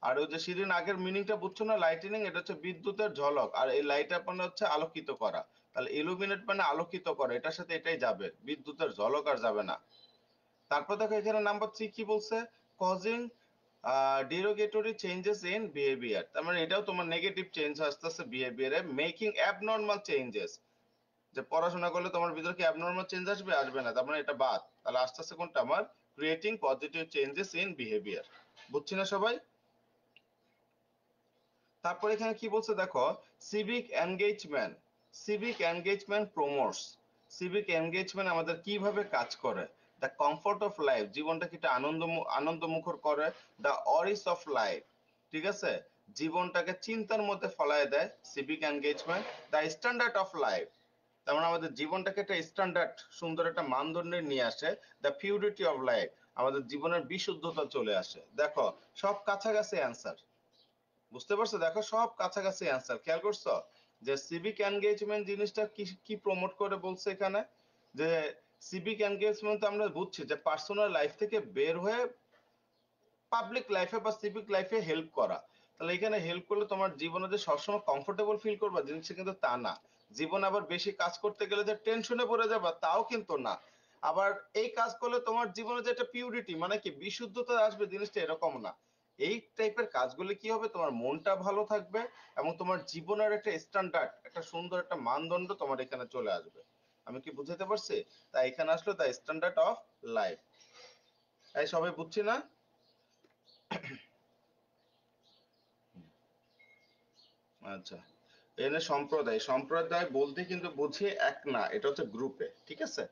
আর ওই যে শিরিন আগের মিনিংটা বুঝছো না, লাইটেনিং, এটা হচ্ছে বিদ্যুতের ঝলক, আর এই লাইট মানে হচ্ছে আলোকিত করা। তাহলে ইলুমিনেট মানে আলোকিত করা, এটার সাথে এটাই যাবে, বিদ্যুতের ঝলক আর যাবে না। তারপর দেখো এখানে নাম্বার থ্রি কি বলছে, কজিং ডিরোগেটরি চেঞ্জেস ইন বিহেভিয়ার। তার মানে এটাও তোমার নেগেটিভ চেঞ্জ আসতেছে বিহেভিয়ারে। মেকিং অ্যাবনর্মাল চেঞ্জেস, যে পড়াশোনা করলে তোমার ভিতরে কি অ্যাবনর্মাল চেঞ্জ আসবে? আসবে না, তার মানে এটা বাদ। তাহলে আস্তে আস্তে কোনটা আমার, creating positive changes in behaviour. বুঝছি না সবাই? তারপর এখানে কি বলছে দেখো, civic engagement, civic engagement promotes. Civic engagement আমাদের কিভাবে কাজ করে? দ্য কমফোর্ট অফ লাইফ, জীবনটাকে একটা আনন্দমুখর করে। দ্য অরিস অফ লাইফ, ঠিক আছে, জীবনটাকে চিন্তার মধ্যে ফলায় দেয় civic engagement. The standard of life, তার মানে আমাদের জীবনটাকে একটা স্ট্যান্ডার্ড, সুন্দর একটা মানদণ্ডে নিয়ে আসে। দ্য পিউরিটি অফ লাইফ, আমাদের জীবনের বিশুদ্ধতা চলে আসে। দেখো সব কাছাকাছি অ্যান্সার, বুঝতে পারছো? দেখো সব কাছাকাছি অ্যান্সার, খেয়াল করছো? যে সিভিক এনগেজমেন্ট জিনিসটা কি কি প্রমোট করে বলছে এখানে, যে সিভিক এনগেজমেন্ট আমরা বুঝছি যে পার্সোনাল লাইফ থেকে বের হয়ে পাবলিক লাইফে বা সিভিক লাইফে হেল্প করা। তাহলে এখানে হেল্প করলে তোমার জীবনে যে সবসময় কমফোর্টেবল ফিল করবা, জিনিসটা কিন্তু তা না। জীবন আবার বেশি কাজ করতে গেলে যে টেনশনে পড়ে যাবা, তাও কিন্তু না। আবার এই কাজ করলে তোমার জীবনে যে একটা পিউরিটি, মানে কি বিশুদ্ধতা আসবে, জিনিসটা এরকম না। এই টাইপের কাজগুলো কি হবে, তোমার মনটা ভালো থাকবে এবং তোমার জীবনের একটা স্ট্যান্ডার্ড, একটা সুন্দর একটা মানদণ্ড তোমার এখানে চলে আসবে। আমি কি বুঝাতে পারছি? তাই এখানে আসলো দ্য স্ট্যান্ডার্ড অফ লাইফ। তাই সবাই বুঝছি না? আচ্ছা, এখানে সম্প্রদায়, সম্প্রদায় বলতে কিন্তু বুঝি এক না, এটা হচ্ছে গ্রুপে, ঠিক আছে?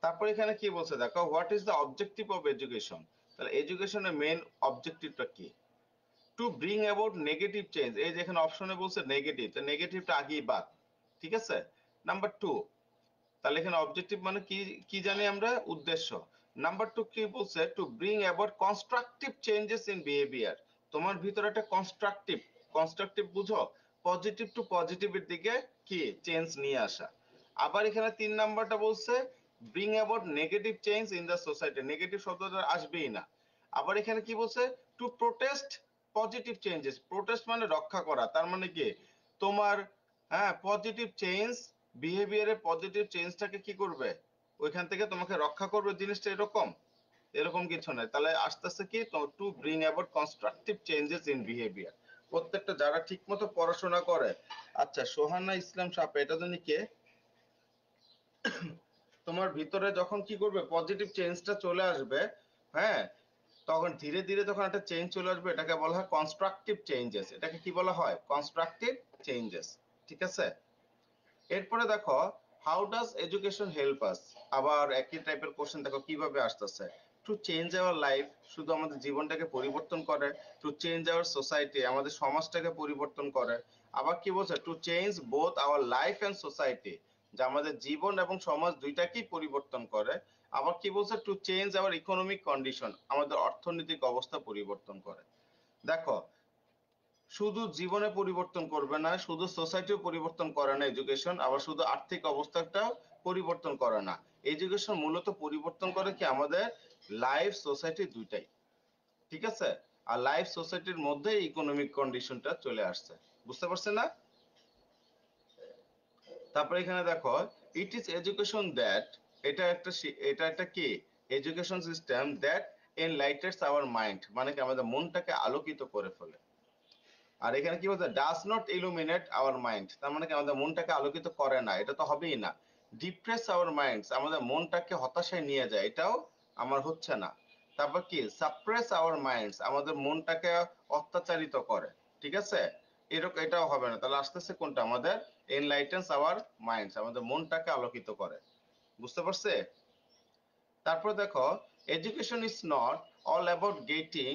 তারপর এখানে কি বলছে দেখো, what is the objective of education. তাহলে এডুকেশনের মেইন অবজেক্টিভটা কি? To bring about negative change. এই যে এখানে অপশনে বলছে নেগেটিভ, তো নেগেটিভটা আগেই বাদ, ঠিক আছে? নাম্বার টু, তাহলে এখানে অবজেক্টিভ মানে কি, কি জানি আমরা, উদ্দেশ্য। নাম্বার টু কি বলছে, to bring about constructive changes in behaviour. তোমার ভিতরে একটা কনস্ট্রাকটিভ, কনস্ট্রাকটিভ বুঝো, পজিটিভ টু পজিটিভের দিকে কি চেঞ্জ নিয়ে আসা। আবার এখানে তিন নাম্বারটা বলছে bring about negative change in the society, negative শব্দটা আসবেই না। আবার এখানে কি বলছে, two protest positive changes. Protest মানে রক্ষা করা, তার মানে কি তোমার, হ্যাঁ, পজিটিভ চেঞ্জ, বিহেভিয়ারের পজিটিভ চেঞ্জটাকে কি করবে, ওইখান থেকে তোমাকে রক্ষা করবে, জিনিসটা এরকম, এরকম কিছু নাই। তাহলে আস্তে আস্তে কি, to bring about constructive changes in behaviour. প্রত্যেকটা যারা ঠিক মতো পড়াশোনা করে। আচ্ছা, সোহানা ইসলাম সাপে, এটা জানি কে? তোমার ভিতরে যখন কি করবে, পজিটিভ চেঞ্জটা চলে আসবে, হ্যাঁ, তখন ধীরে ধীরে যখন একটা চেঞ্জ চলে আসবে, এটাকে বলা হয় কনস্ট্রাকটিভ চেঞ্জেস। এটাকে কি বলা হয়? Constructive changes. ঠিক আছে, এরপরে দেখো how does education help us, আবার একই টাইপের কোশ্চেন দেখো কিভাবে আসতেছে। টু চেঞ্জ আওয়ার লাইফ, শুধু আমাদের জীবনটাকে পরিবর্তন করে। টু চেঞ্জ আওয়ার সোসাইটি, আমাদের সমাজটাকে পরিবর্তন করে। আবার কি বলছে, to change both our life and society, যে আমাদের জীবন এবং সমাজ দুইটাকেই পরিবর্তন করে। আবার কি বলছে, two change hour economic condition, আমাদের অর্থনৈতিক অবস্থা পরিবর্তন করে। দেখো শুধু জীবনে পরিবর্তন করবে না, শুধু সোসাইটিও পরিবর্তন করে না এডুকেশন, আবার শুধু আর্থিক অবস্থাটাও পরিবর্তন করে না। এডুকেশন মূলত পরিবর্তন করে কি আমাদের লাইফ সোসাইটি দুইটাই। ঠিক আছে, আর লাইফ সোসাইটির মধ্যে ইকোনমিক কন্ডিশনটা চলে আসছে। বুঝতে পারছেন না? তারপরে এখানে দেখো ইট ইজ এডুকেশন দ্যাট, এটা একটা কি education system that enlightens our mind, মানে কি আমাদের মনটাকে আলোকিত করে ফেলে। আর এখানে কি বলছে, does not illuminate our mind, তার মানে কি আমাদের মনটাকে আলোকিত করে না, এটা তো হবেই না। ডিপ্রেস আওয়ার মাইন্ডস, আমাদের মনটাকে হতাশায় নিয়ে যায়, এটাও আমার হচ্ছে না। তারপর কি সাপ্রেস আওয়ার মাইন্ডস, আমাদের মনটাকে অত্যাচারিত করে। ঠিক আছে, এরকম এটাও হবে না। তাহলে আসতেছে কোনটা, আমাদের এনলাইটেন্স আওয়ার মাইন্ডস, আমাদের মনটাকে আলোকিত করে। বুঝতে পারছে? তারপর দেখো education is not all about getting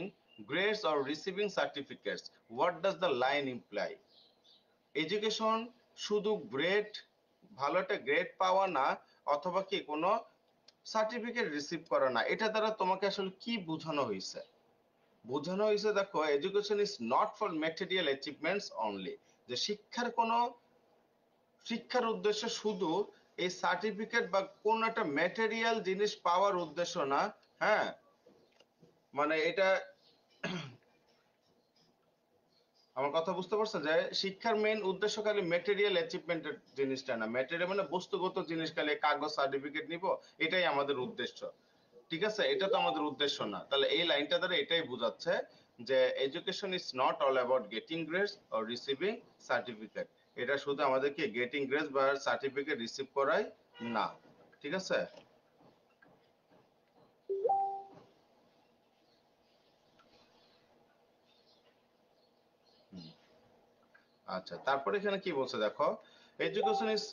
grades or receiving certificates, what does the line imply. Education শুধু গ্রেড, ভালো একটা গ্রেড পাওয়া না, অথবা কি কোনো সার্টিফিকেট রিসিভ করা না, এটা দ্বারা তোমাকে আসলে কি বোঝানো হয়েছে? বোঝানো হয়েছে দেখো education is not for material achievements only, যে শিক্ষার উদ্দেশ্য শুধু এই সার্টিফিকেট বা কোন একটা ম্যাটেরিয়াল জিনিস পাওয়ার উদ্দেশ্য না। হ্যাঁ, মানে এটা আমার কথা বুঝতে পারছো, যে শিক্ষার মেইন উদ্দেশ্য খালি ম্যাটেরিয়াল অ্যাচিভমেন্টের জিনিসটা না, ম্যাটেরিয়াল মানে বস্তুগত জিনিস, খালি কাগজ সার্টিফিকেট নিব, এটাই আমাদের উদ্দেশ্য। ঠিক আছে, এটা তো আমাদের উদ্দেশ্য না। তাহলে এই লাইনটা দ্বারা এটাই বোঝাচ্ছে যে education is not all about getting grades or receiving certificate, এটা শুধু আমাদেরকে গেটিং গ্রেডস বা সার্টিফিকেট রিসিভ করাই না। ঠিক আছে, আচ্ছা তারপরে এখানে কি বলছে দেখো, education is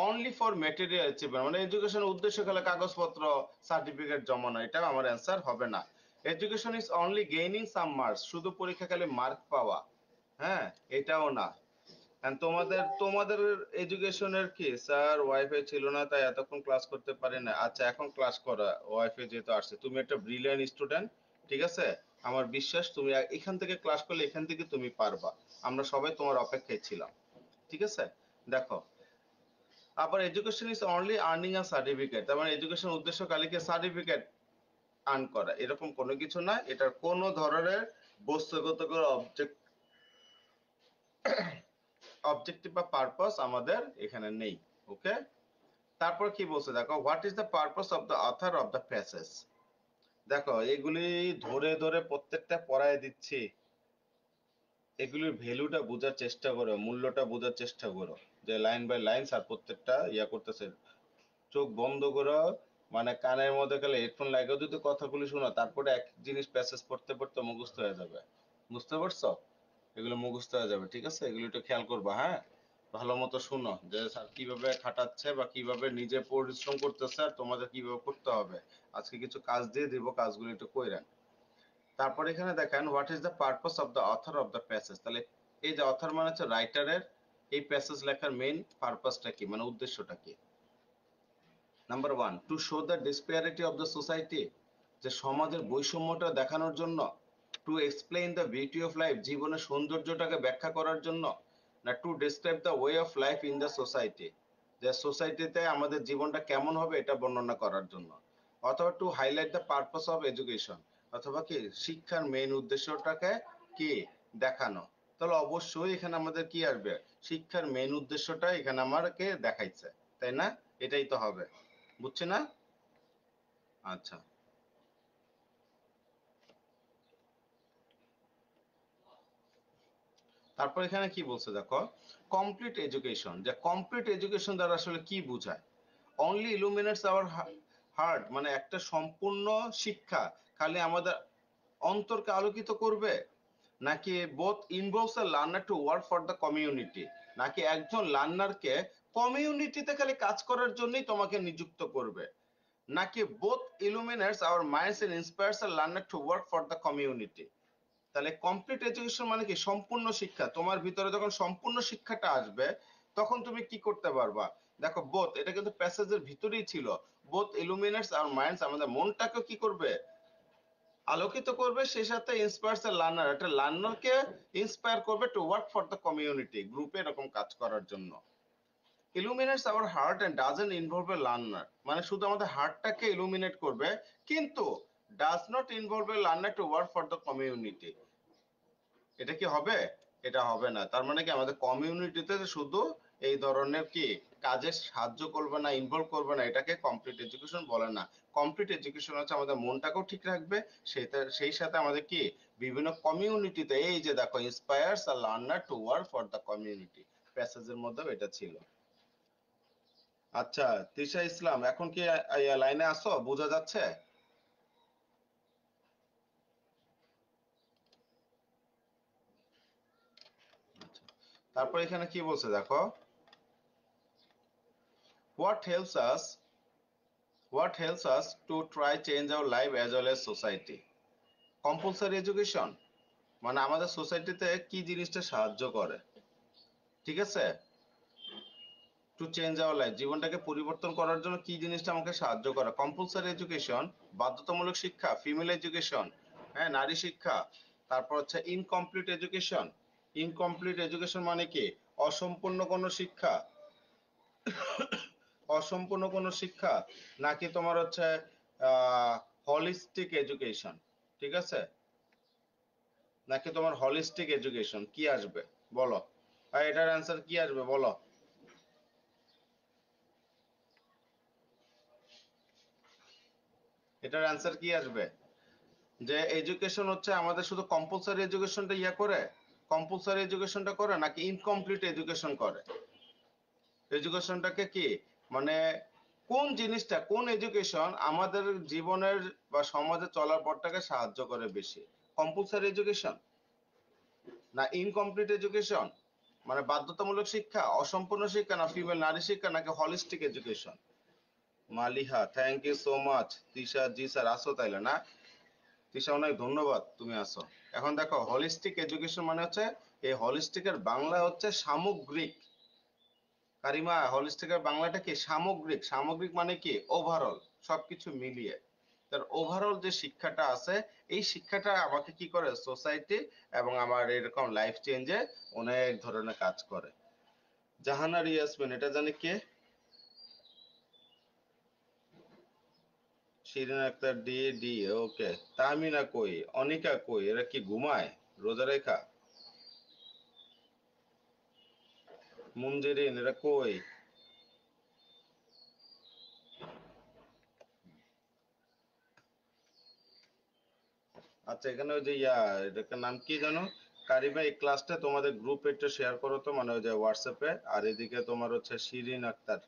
only for material achievement, মানে এডুকেশনের উদ্দেশ্য খেলে কাগজপত্র সার্টিফিকেট জমা না, এটা আমার অ্যান্সার হবে না। Education is only gaining some marks, শুধু পরীক্ষাকালে মার্ক পাওয়া, হ্যাঁ এটাও না। And তোমাদের এডুকেশনের কি স্যার ওয়াইফাই ছিল না তাই এতক্ষণ ক্লাস করতে পারি না, আচ্ছা এখন ক্লাস করা ওয়াইফাই যেহেতু আসছে, তুমি একটা ব্রিলিয়ান্ট স্টুডেন্ট। ঠিক আছে, আমার বিশ্বাস তুমি এখান থেকে ক্লাস করলে এখান থেকে তুমি পারবা। আমরা সবাই তোমার অপেক্ষায় ছিলাম। ঠিক আছে, দেখো আবার education is only earning a certificate, তার মানে এডুকেশন উদ্দেশ্য কালিকে সার্টিফিকেট আর্ন করা, এরকম কোনো কিছু না। এটার কোনো ধরনের বস্তুগত কোনো অবজেক্টিভ বা পারপাস আমাদের এখানে নেই। ওকে, তারপর কি বলছে দেখো, what is the purpose of the author of the passage. দেখো এগুলি ধরে ধরে প্রত্যেকটা পড়ায় দিচ্ছি, এগুলির ভ্যালুটা বোঝার চেষ্টা করো, মূল্যটা বোঝার চেষ্টা করো, যে লাইন বাই লাইন স্যার প্রত্যেকটা ইয়া করতেছে। চোখ বন্ধ করো, মানে কানের মধ্যে গেলে হেডফোন লাগিয়ে যদি কথাগুলি শোনো, তারপরে এক জিনিস প্যাসেজ পড়তে পড়তে মুখস্থ হয়ে যাবে। বুঝতে পারছো? এগুলো মুখস্থ হয়ে যাবে। ঠিক আছে, এগুলো একটু খেয়াল করবা। হ্যাঁ, ভালো মতো শুনো যে স্যার কিভাবে খাটাচ্ছে বা কিভাবে নিজে পরিশ্রম করতেছে আর তোমাদের কিভাবে করতে হবে। আজকে কিছু কাজ দিয়ে দিব, কাজগুলো একটু কইরেন। তারপর এখানে দেখেন what is the purpose of the author of the passage, তাহলে এই যে অথর মানে হচ্ছে রাইটারের, এই প্যাসেজ লেখার মেইন পারপাসটা কি, মানে উদ্দেশ্যটা কি। Number one, to show the disparity of the society, যে সমাজের বৈষম্যটা দেখানোর জন্য। To explain the beauty of life, জীবনের সৌন্দর্যটাকে ব্যাখ্যা করার জন্য। না to describe the way of life in the society, যে সোসাইটিতে আমাদের জীবনটা কেমন হবে এটা বর্ণনা করার জন্য। অথবা to highlight the purpose of education, অথবা কি শিক্ষার মেইন উদ্দেশ্যটাকে কি দেখানো। তাহলে অবশ্যই এখানে আমাদের কি আসবে, শিক্ষার মেইন উদ্দেশ্যটা এখানে আমাকে দেখাইছে, তাই না? এটাই তো হবে। বুঝছে না? আচ্ছা, তারপর এখানে কি বলছে দেখো, কমপ্লিট এডুকেশন, যে কমপ্লিট এডুকেশন দ্বারা আসলে কি বোঝায়। অনলি ইলুমিনেটস আওয়ার হার্ট, মানে একটা সম্পূর্ণ শিক্ষা খালি আমাদের অন্তরকে আলোকিত করবে, নাকি both involves a learner to work for the community, নাকি একজন লার্নারকে কমিউনিটিতে খালি কাজ করার জন্যই তোমাকে নিযুক্ত করবে, নাকি both illuminates our minds and inspires a learner to work for the community. তাহলে কমপ্লিট এডুকেশন মানে কি? সম্পূর্ণ শিক্ষা। তোমার ভিতরে যখন সম্পূর্ণ শিক্ষাটা আসবে তখন তুমি কি করতে পারবা? দেখো বোথ, এটা কিন্তু প্যাসেজের ভিতরেই ছিল। বোথ ইলুমিনেটস আওয়ার মাইন্ডস, আমাদের মনটাকে কি করবে? আলোকিত করবে, সেই সাথে ইন্সপায়ার্স এ লার্নার, একটা লার্নারকে ইন্সপায়ার করবে to work for the community, গ্রুপে এরকম কাজ করার জন্য। Illuminates our heart and doesn't involve a learner, মানে শুধু আমাদের হার্টটাকে ইলুমিনেট করবে, কিন্তু does not involve a learner to work for the community. এটা কি হবে? এটা হবে না। তার মানে কি আমাদের কমিউনিটিতে শুধু এই ধরনের কি কাজে সাহায্য করবে না, ইনভলভ করবে না, এটাকে কমপ্লিট এডুকেশন বলে না। কমপ্লিট এডুকেশন হচ্ছে আমাদের মনটাকেও ঠিক রাখবে, সেই সাথে আমাদের কি বিভিন্ন কমিউনিটিতে, এই যে দেখো inspires a learner to work for the community, প্যাসেজের মধ্যেও এটা ছিল। আচ্ছা তৃষা ইসলাম, এখন কি লাইনে আসো? বোঝা যাচ্ছে? তারপর এখানে কি বলছে দেখো, what helps us what helps us to try change our life as well as society? Compulsory education মানে আমাদের সোসাইটিতে কি জিনিসটা সাহায্য করে, ঠিক আছে? টু চেঞ্জ আওয়ার লাইফ, জীবনটাকে পরিবর্তন করার জন্য কি জিনিসটা আমাকে সাহায্য করে? কম্পালসারি এডুকেশন, বাধ্যতামূলক শিক্ষা, ফিমেল এডুকেশন, হ্যাঁ নারী শিক্ষা। তারপর হচ্ছে ইনকমপ্লিট এডুকেশন। ইনকমপ্লিট এডুকেশন মানে কি? অসম্পূর্ণ কোনো শিক্ষা, অসম্পূর্ণ কোনো শিক্ষা, নাকি তোমার হচ্ছে হলিস্টিক এডুকেশন, ঠিক আছে? নাকি তোমার হলিস্টিক এডুকেশন, কি আসবে বলো? আর এটার অ্যান্সার কি আসবে বলো? এটার অ্যান্সার কি আসবে? যে এডুকেশন হচ্ছে আমাদের শুধু কম্পালসারি এডুকেশনটা করে, কম্পালসারি এডুকেশনটা করে, নাকি ইনকমপ্লিট এডুকেশন করে? এডুকেশনটাকে কি মানে কোন জিনিসটা, কোন এডুকেশন আমাদের জীবনের বা সমাজে চলার পথটাকে সাহায্য করে বেশি? কম্পালসারি এডুকেশন না ইনকমপ্লিট এডুকেশন, মানে বাধ্যতামূলক শিক্ষা, অসম্পূর্ণ শিক্ষা, না ফিমেল নারী শিক্ষা, নাকি holistic education? Maliha, thank you so much. Trisha, জি স্যার, আসো তাইলে না? তৃষা অনেক ধন্যবাদ, তুমি আসো। এখন দেখো হলিস্টিক এডুকেশন মানে হচ্ছে, এই হলিস্টিকের বাংলা হচ্ছে সামগ্রিক। কারিমা, হলিস্টিকের বাংলাটা কি? সামগ্রিক। সামগ্রিক মানে কি? ওভারঅল, সবকিছু মিলিয়ে। তার ওভারঅল যে শিক্ষাটা আছে, এই শিক্ষাটা আমাকে কি করে? সোসাইটি এবং আমার এরকম লাইফ চেঞ্জে অনেক ধরনের কাজ করে। জাহানার ইয়াসমিন, এটা জানি কে? শিরিন আক্তার, ডি ডি, ওকে। তাহমিনা কই? অনিকা কই? এরা কি ঘুমায় রোজা রেখা? মুনজেরিন, এরা কই? আচ্ছা এখানে ওই যে এটার নাম কি জানো? কারিমা, এই ক্লাসটা তোমাদের গ্রুপে একটু শেয়ার করো তো, মানে ওই যে হোয়াটসঅ্যাপে। আর এদিকে তোমার হচ্ছে শিরিন আক্তার,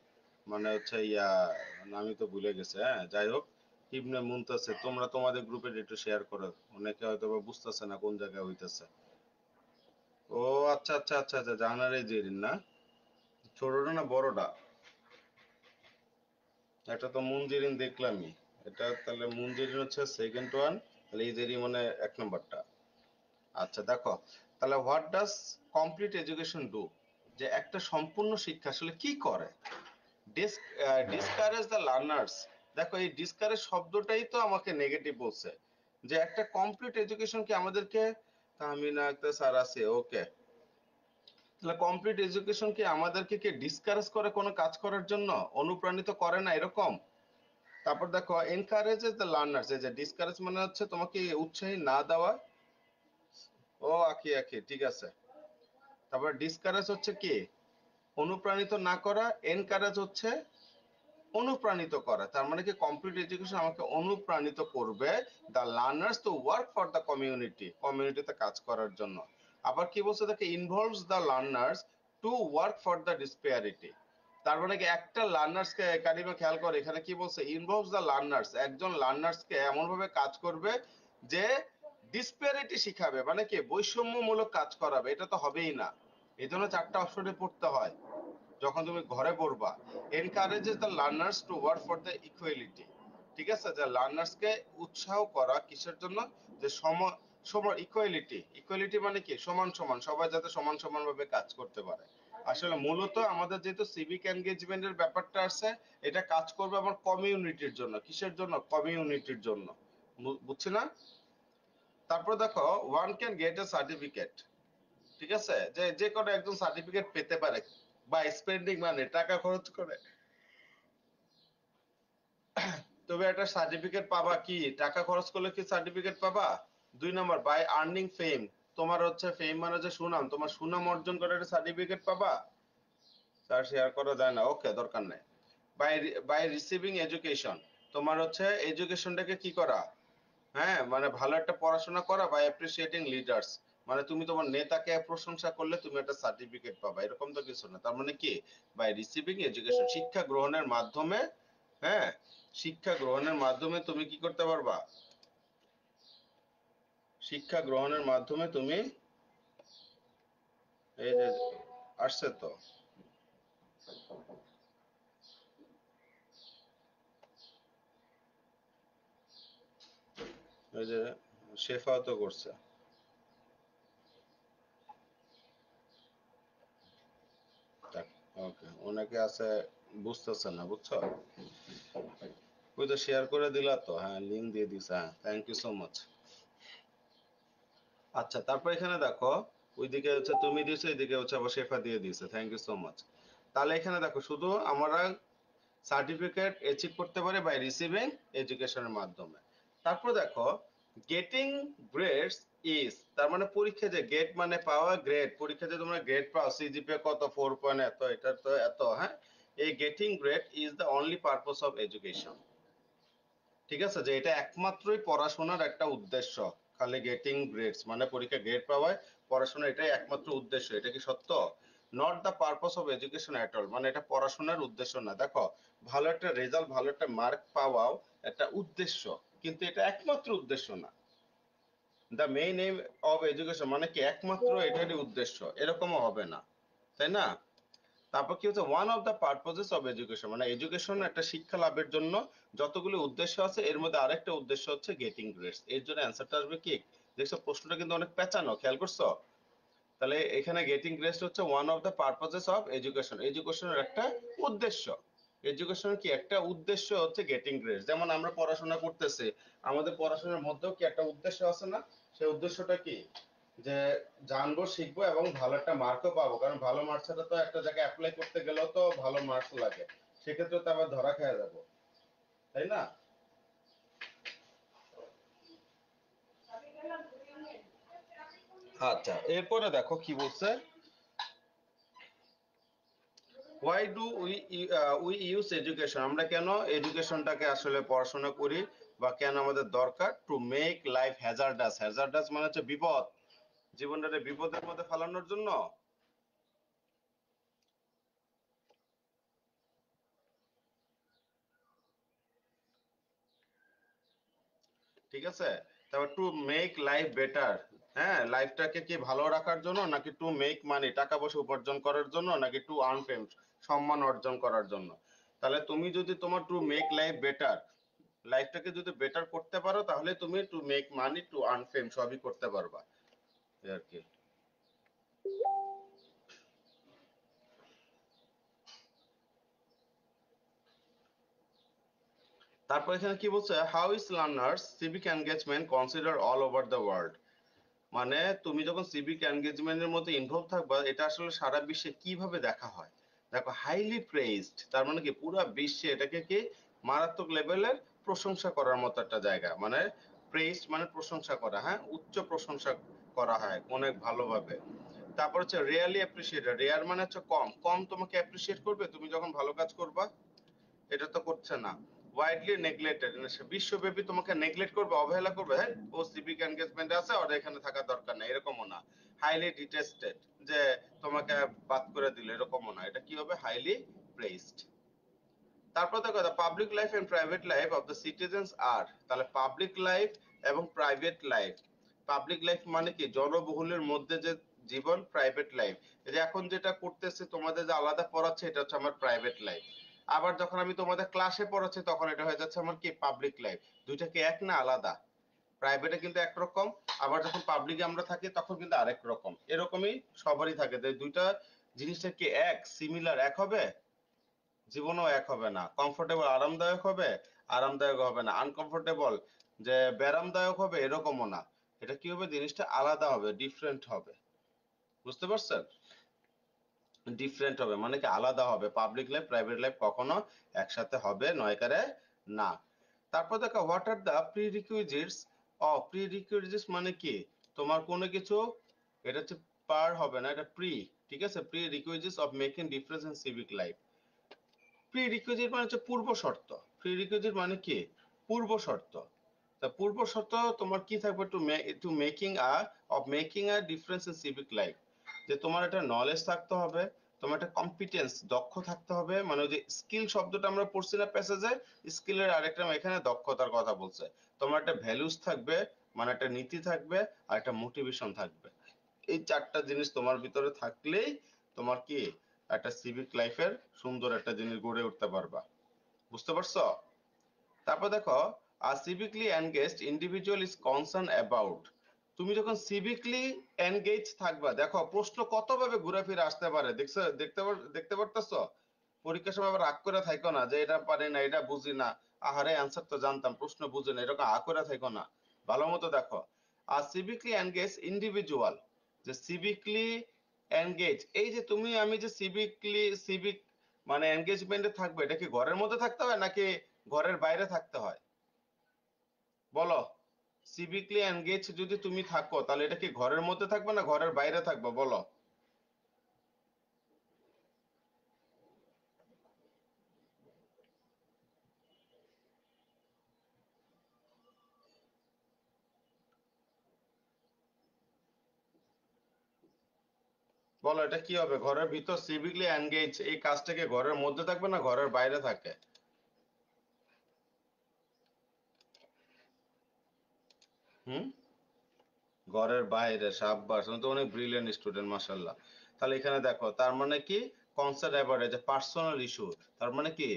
মানে হচ্ছে নামই তো ভুলে গেছে, হ্যাঁ যাই হোক। ইবনে মুনতাসির, তোমরা তোমাদের গ্রুপে একটু শেয়ার করো, অনেকে হয়তো বা বুঝতেছে না কোন জায়গায় হইতেছে। ও আচ্ছা আচ্ছা আচ্ছা আচ্ছা, জাহানার এই জেরিন না? ছোটটা না বড়টা? এটা তো মুনজেরিন দেখলামই। এটা তাহলে মুনজেরিন হচ্ছে সেকেন্ড ওয়ান, তাহলে এই জেরি মানে এক নম্বরটা। আচ্ছা দেখো, তাহলে what does complete education do, যে একটা সম্পূর্ণ শিক্ষা আসলে কি করে? Discourage the learners. দেখো এই ডিসকারেজ শব্দটাই তো আমাকে নেগেটিভ বলছে, যে একটা কমপ্লিট এডুকেশন কি আমাদেরকে, তাহমিনা একটা স্যার আছে, ওকে। তাহলে কমপ্লিট এডুকেশন কি আমাদেরকে কি ডিসকারেজ করে কোনো কাজ করার জন্য? অনুপ্রাণিত করে না এরকম? তারপর দেখো এনকারেজেস দ্য লার্নার্স, এই যে ডিসকারেজ মানে হচ্ছে তোমাকে উৎসাহী না দেওয়া। ও আঁকি আঁকি, ঠিক আছে। তারপর ডিসকারেজ হচ্ছে কি? অনুপ্রাণিত না করা। এনকারেজ হচ্ছে অনুপ্রাণিত করা। তার মানে কি কমপ্লিট এডুকেশন আমাকে অনুপ্রাণিত করবে the learners to work for the community, কমিউনিটিতে কাজ করার জন্য। আবার কি বলছে দেখে, involves the learners to work for the disparity. তার মানে কি একটা লার্নার্সকে, কারিমা খেয়াল করে এখানে কি বলছে, ইনভলভস দ্য লার্নার্স, একজন লার্নার্সকে এমন ভাবে কাজ করবে যে ডিসপেয়ারিটি শিখাবে, মানে কি বৈষম্যমূলক কাজ করাবে, এটা তো হবেই না। এই জন্য 4টা অপশনে পড়তে হয় যখন তুমি ঘরে পড়বা। Encourages the learners to work for the equality. ঠিক আছে, যে লার্নার্সকে উৎসাহ করা কিসের জন্য, যে সমান ইকুয়ালিটি। ইকুয়ালিটি মানে কি, সমান সমান, সবাই যাতে সমান সমান ভাবে কাজ করতে পারে। আসলে মূলত আমাদের যেহেতু সিভিক এনগেজমেন্টের ব্যাপারটা আছে, এটা কাজ করবে আমার কমিউনিটির জন্য। কিসের জন্য? কমিউনিটির জন্য। বুঝছি না? তারপর দেখো, one can get A certificate. ঠিক আছে, যে যে কোনো একজন সার্টিফিকেট পেতে পারে বা স্পেন্ডিং মানে টাকা খরচ করে তুমি একটা সার্টিফিকেট পাবা। কি টাকা খরচ করলে কি সার্টিফিকেট পাবা? 2 নম্বর, বাই আর্নিং ফেম। তোমার হচ্ছে ফেম মানে যে সুনাম, তোমার সুনাম অর্জন করে একটা সার্টিফিকেট পাবা। স্যার শেয়ার করা যায় না, ওকে, দরকার নেই। বাই বাই রিসিভিং এডুকেশন, তোমার হচ্ছে এডুকেশনটাকে কি করা, হ্যাঁ মানে ভালো একটা পড়াশোনা করা। বাই অ্যাপ্রিসিয়েটিং লিডার্স, মানে তুমি তোমার নেতাকে প্রশংসা করলে তুমি একটা সার্টিফিকেট পাবা, এরকম তো কিছু না। তার মানে কি, বাই রিসিভিং এডুকেশন, শিক্ষা গ্রহণের মাধ্যমে, হ্যাঁ শিক্ষা গ্রহণের মাধ্যমে তুমি কি করতে পারবা, শিক্ষা গ্রহণের মাধ্যমে তুমি, এই যে আসছে তো, এই যে শেফাও তো করছে। ওকে, ওনাকে আছে, বুঝতেছে না, বুঝছো? ওই তো শেয়ার করে দিলা তো, হ্যাঁ লিংক দিয়ে দিছে, হ্যাঁ থ্যাংক ইউ সো মাচ। আচ্ছা, তারপর এখানে দেখো, ওইদিকে হচ্ছে তুমি দিয়েছো, এদিকে হচ্ছে আবার শেফা দিয়ে দিয়েছে, থ্যাংক ইউ সো মাচ। তাহলে এখানে দেখো, শুধু আমরা সার্টিফিকেট অ্যাচিভ করতে পারি বাই রিসিভিং এডুকেশনের মাধ্যমে। তারপর দেখো, গেটিং গ্রেডস ইজ, তার মানে পরীক্ষা যে গেট মানে পাওয়া, গ্রেড পরীক্ষাতে তোমরা গ্রেড পাও, সিজিপিএ কত 4 পয়েন্ট এত, এটা তো এত, হ্যাঁ। এই getting grade is the only purpose of education. ঠিক আছে, যে এটা একমাত্রই পড়াশোনার একটা উদ্দেশ্য। খালি গেটিং গ্রেডস মানে পরীক্ষা গ্রেড পাওয়ায় পড়াশোনা, এটাই একমাত্র উদ্দেশ্য। এটা কি সত্য? Not the purpose of education at all, মানে এটা পড়াশোনার উদ্দেশ্য না। দেখো, ভালো একটা রেজাল্ট, ভালো একটা মার্ক পাওয়াও একটা উদ্দেশ্য, কিন্তু এটা একমাত্র উদ্দেশ্য না। The main aim of education মানে কি একমাত্র এটারই উদ্দেশ্য, এরকমও হবে না, তাই না? তারপর কি হচ্ছে, one of the purposes of education, মানে এডুকেশন একটা শিক্ষা লাভের জন্য যতগুলো উদ্দেশ্য আছে, এর মধ্যে আরেকটা উদ্দেশ্য হচ্ছে গেটিং গ্রেডস। এর জন্য অ্যান্সারটা আসবে কি, দেখছো প্রশ্নটা কিন্তু অনেক পেঁচানো, খেয়াল করছো? তাহলে এখানে গেটিং গ্রেডস হচ্ছে one of the purposes of education, এডুকেশনের একটা উদ্দেশ্য। এডুকেশনের কি একটা উদ্দেশ্য হচ্ছে গেটিং গ্রেডস। যেমন আমরা পড়াশোনা করতেছি, আমাদের পড়াশোনার মধ্যেও কি একটা উদ্দেশ্য আছে না? সেই উদ্দেশ্যটা কি, যে জানবো, শিখবো এবং ভালো একটা মার্কও পাবো। কারণ ভালো মার্ক ছাড়া তো একটা জায়গায় অ্যাপ্লাই করতে গেলেও তো ভালো মার্কস লাগে, সেক্ষেত্রে তো আবার ধরা খেয়ে যাবো, তাই না? আচ্ছা, এরপরে দেখো কি বলছে, why do we use education, আমরা কেন এডুকেশনটাকে আসলে পড়াশোনা করি বা কেন আমাদের দরকার, to make life hazardous. Hazardous মানে হচ্ছে বিপদ, জীবনটাকে বিপদের মধ্যে ফেলানোর জন্য। ঠিক আছে, তারপর টু মেক লাইফ বেটার, হ্যাঁ লাইফটাকে কি ভালো রাখার জন্য, নাকি টু মেক মানি টাকা পয়সা উপার্জন করার জন্য, নাকি টু আর্ন ফেম সম্মান অর্জন করার জন্য। তাহলে তুমি যদি তোমার টু মেক লাইফ বেটার, লাইফটাকে যদি বেটার করতে পারো, তাহলে তুমি to make money to earn fame সবই করতে পারবা, এই আর কি। তারপর এখানে কি বলছে, how is learners civic engagement consider all over the world, মানে তুমি যখন সিভিক এনগেজমেন্টের মধ্যে ইনভলভ থাকবা, এটা আসলে সারা বিশ্বে কিভাবে দেখা হয়। দেখো, হাইলি প্রেইজড, তার মানে কি পুরো বিশ্বে এটাকে কি মারাত্মক লেভেলের প্রশংসা করার মতো একটা জায়গা। মানে প্রেইজড মানে প্রশংসা করা, হ্যাঁ উচ্চ প্রশংসা করা হয় অনেক ভালোভাবে। তারপর হচ্ছে রিয়েলি অ্যাপ্রিসিয়েটেড, রেয়ার মানে হচ্ছে কম, কম তোমাকে অ্যাপ্রিসিয়েট করবে তুমি যখন ভালো কাজ করবা, এটা তো করছে না। ওয়াইডলি নেগলেক্টেড, বিশ্বব্যাপী তোমাকে নেগলেক্ট করবে, অবহেলা করবে, হ্যাঁ ও সিভিক এনগেজমেন্ট আছে, ওর এখানে থাকার দরকার নাই, এরকমও না। হাইলি ডিটেস্টেড, যে তোমাকে বাদ করে দিল, এরকমও না। এটা কি হবে, হাইলি প্রেইজড। তারপর দেখো, public life and private life of the citizens আর, তাহলে পাবলিক লাইফ এবং প্রাইভেট লাইফ, পাবলিক লাইফ মানে কি জনবহুলের মধ্যে যে জীবন, প্রাইভেট লাইফ। এই যে এখন যেটা করতেছে তোমাদের যে আলাদা পড়াচ্ছে এটা হচ্ছে আমার প্রাইভেট লাইফ। আবার যখন আমি তোমাদের ক্লাসে পড়াচ্ছি তখন এটা হয়ে যাচ্ছে আমার কি পাবলিক লাইফ। দুইটা কি এক না আলাদা? প্রাইভেটে কিন্তু একরকম, আবার যখন পাবলিকে আমরা থাকি তখন কিন্তু আরেক রকম। এরকমই সবারই থাকে। দুইটা জিনিসটা কি এক সিমিলার এক হবে? জীবনও এক হবে না। কমফোর্টেবল আরামদায়ক হবে? আরামদায়ক হবে না। আনকমফোর্টেবল যে ব্যারামদায়ক হবে এরকমও না। এটা কি হবে? জিনিসটা আলাদা হবে, ডিফারেন্ট হবে। বুঝতে পারছেন? ডিফারেন্ট হবে মানে কি আলাদা হবে। পাবলিক লাইফ প্রাইভেট লাইফ কখনো একসাথে হবে নয়কারে না। তারপর দেখো হোয়াট আর দ্য প্রিরিকুইজিটস অফ, প্রিরিকুইজিটস মানে কি তোমার কোনো কিছু, এটা হচ্ছে পার হবে না, এটা প্রি, ঠিক আছে? Prerequisites of making difference in civic life. Prerequisite মানে হচ্ছে পূর্ব শর্ত। প্রিরিকুইজিট মানে কি পূর্ব শর্ত। তা পূর্ব শর্ত তোমার কি থাকবে? Two making a of making a difference in civic life, যে তোমার একটা নলেজ থাকতে হবে, তোমার একটা কম্পিটেন্স দক্ষ থাকতে হবে। মানে ওই যে স্কিল শব্দটা আমরা পড়ছি না প্যাসেজে, স্কিলের আরেকটা এখানে দক্ষতার কথা বলছে। তোমার একটা ভ্যালুস থাকবে, মানে একটা নীতি থাকবে, আর একটা মোটিভেশন থাকবে। এই চারটা জিনিস তোমার ভিতরে থাকলেই তোমার কি একটা সিভিক লাইফের সুন্দর একটা জিনিস গড়ে উঠতে পারবা। বুঝতে পারছো? তারপর দেখো civically engaged individual is concern about. তুমি যখন সিভিকলি এনগেজ থাকবা, দেখো প্রশ্ন কত ভাবে ঘুরে ফিরে আসতে পারে, দেখছো? দেখতে পারতেছো? পরীক্ষার সময় আবার রাগ করে থাকো না যে এটা পারি না, এটা বুঝি না, আহারে অ্যান্সার তো জানতাম প্রশ্ন বুঝি না, এরকম আ করে থাকো না। ভালো মতো দেখো। আর সিভিকলি এনগেজ ইন্ডিভিজুয়াল, যে সিভিকলি এনগেজ, এই যে তুমি আমি যে সিভিক মানে এনগেজমেন্টে থাকবে, এটা কি ঘরের মধ্যে থাকতে হয় নাকি ঘরের বাইরে থাকতে হয়? বলো। সিভিকলি এনগেজ যদি তুমি থাকো তাহলে এটা কি ঘরের মধ্যে থাকবে না ঘরের বাইরে থাকবে? বলো। বলো এটা কি হবে? ঘরের ভিতর সিভিকলি এনগেজ এই কাজটাকে ঘরের মধ্যে থাকবে না ঘরের বাইরে থাকে? হুম, ঘরের বাইরে। সাব্বাস, তুমি তো অনেক ব্রিলিয়েন্ট স্টুডেন্ট, মাশাআল্লাহ। তাহলে এখানে দেখো তার মানে কি কনসার্ন অ্যাবাউট যে পার্সোনাল ইস্যু, তার মানে কি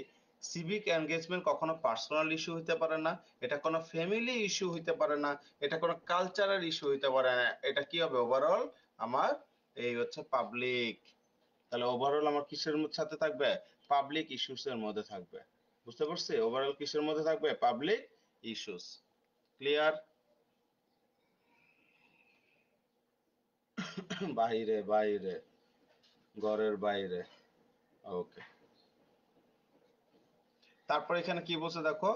সিভিক এনগেজমেন্ট কখনো পার্সোনাল ইস্যু হইতে পারে না, এটা কোনো ফ্যামিলি ইস্যু হইতে পারে না, এটা কোনো কালচারাল ইস্যু হইতে পারে না। এটা কি হবে? ওভারঅল আমার এই হচ্ছে পাবলিক। তাহলে ওভারঅল আমার কিসের সাথে থাকবে? পাবলিক ইস্যুস এর মধ্যে থাকবে। বুঝতে পারছি? ওভারঅল কিসের মধ্যে থাকবে? Public issues. ক্লিয়ার? বাইরে বাইরে, ঘরের বাইরে। ওকে। তারপর এখানে কি বলছে দেখো,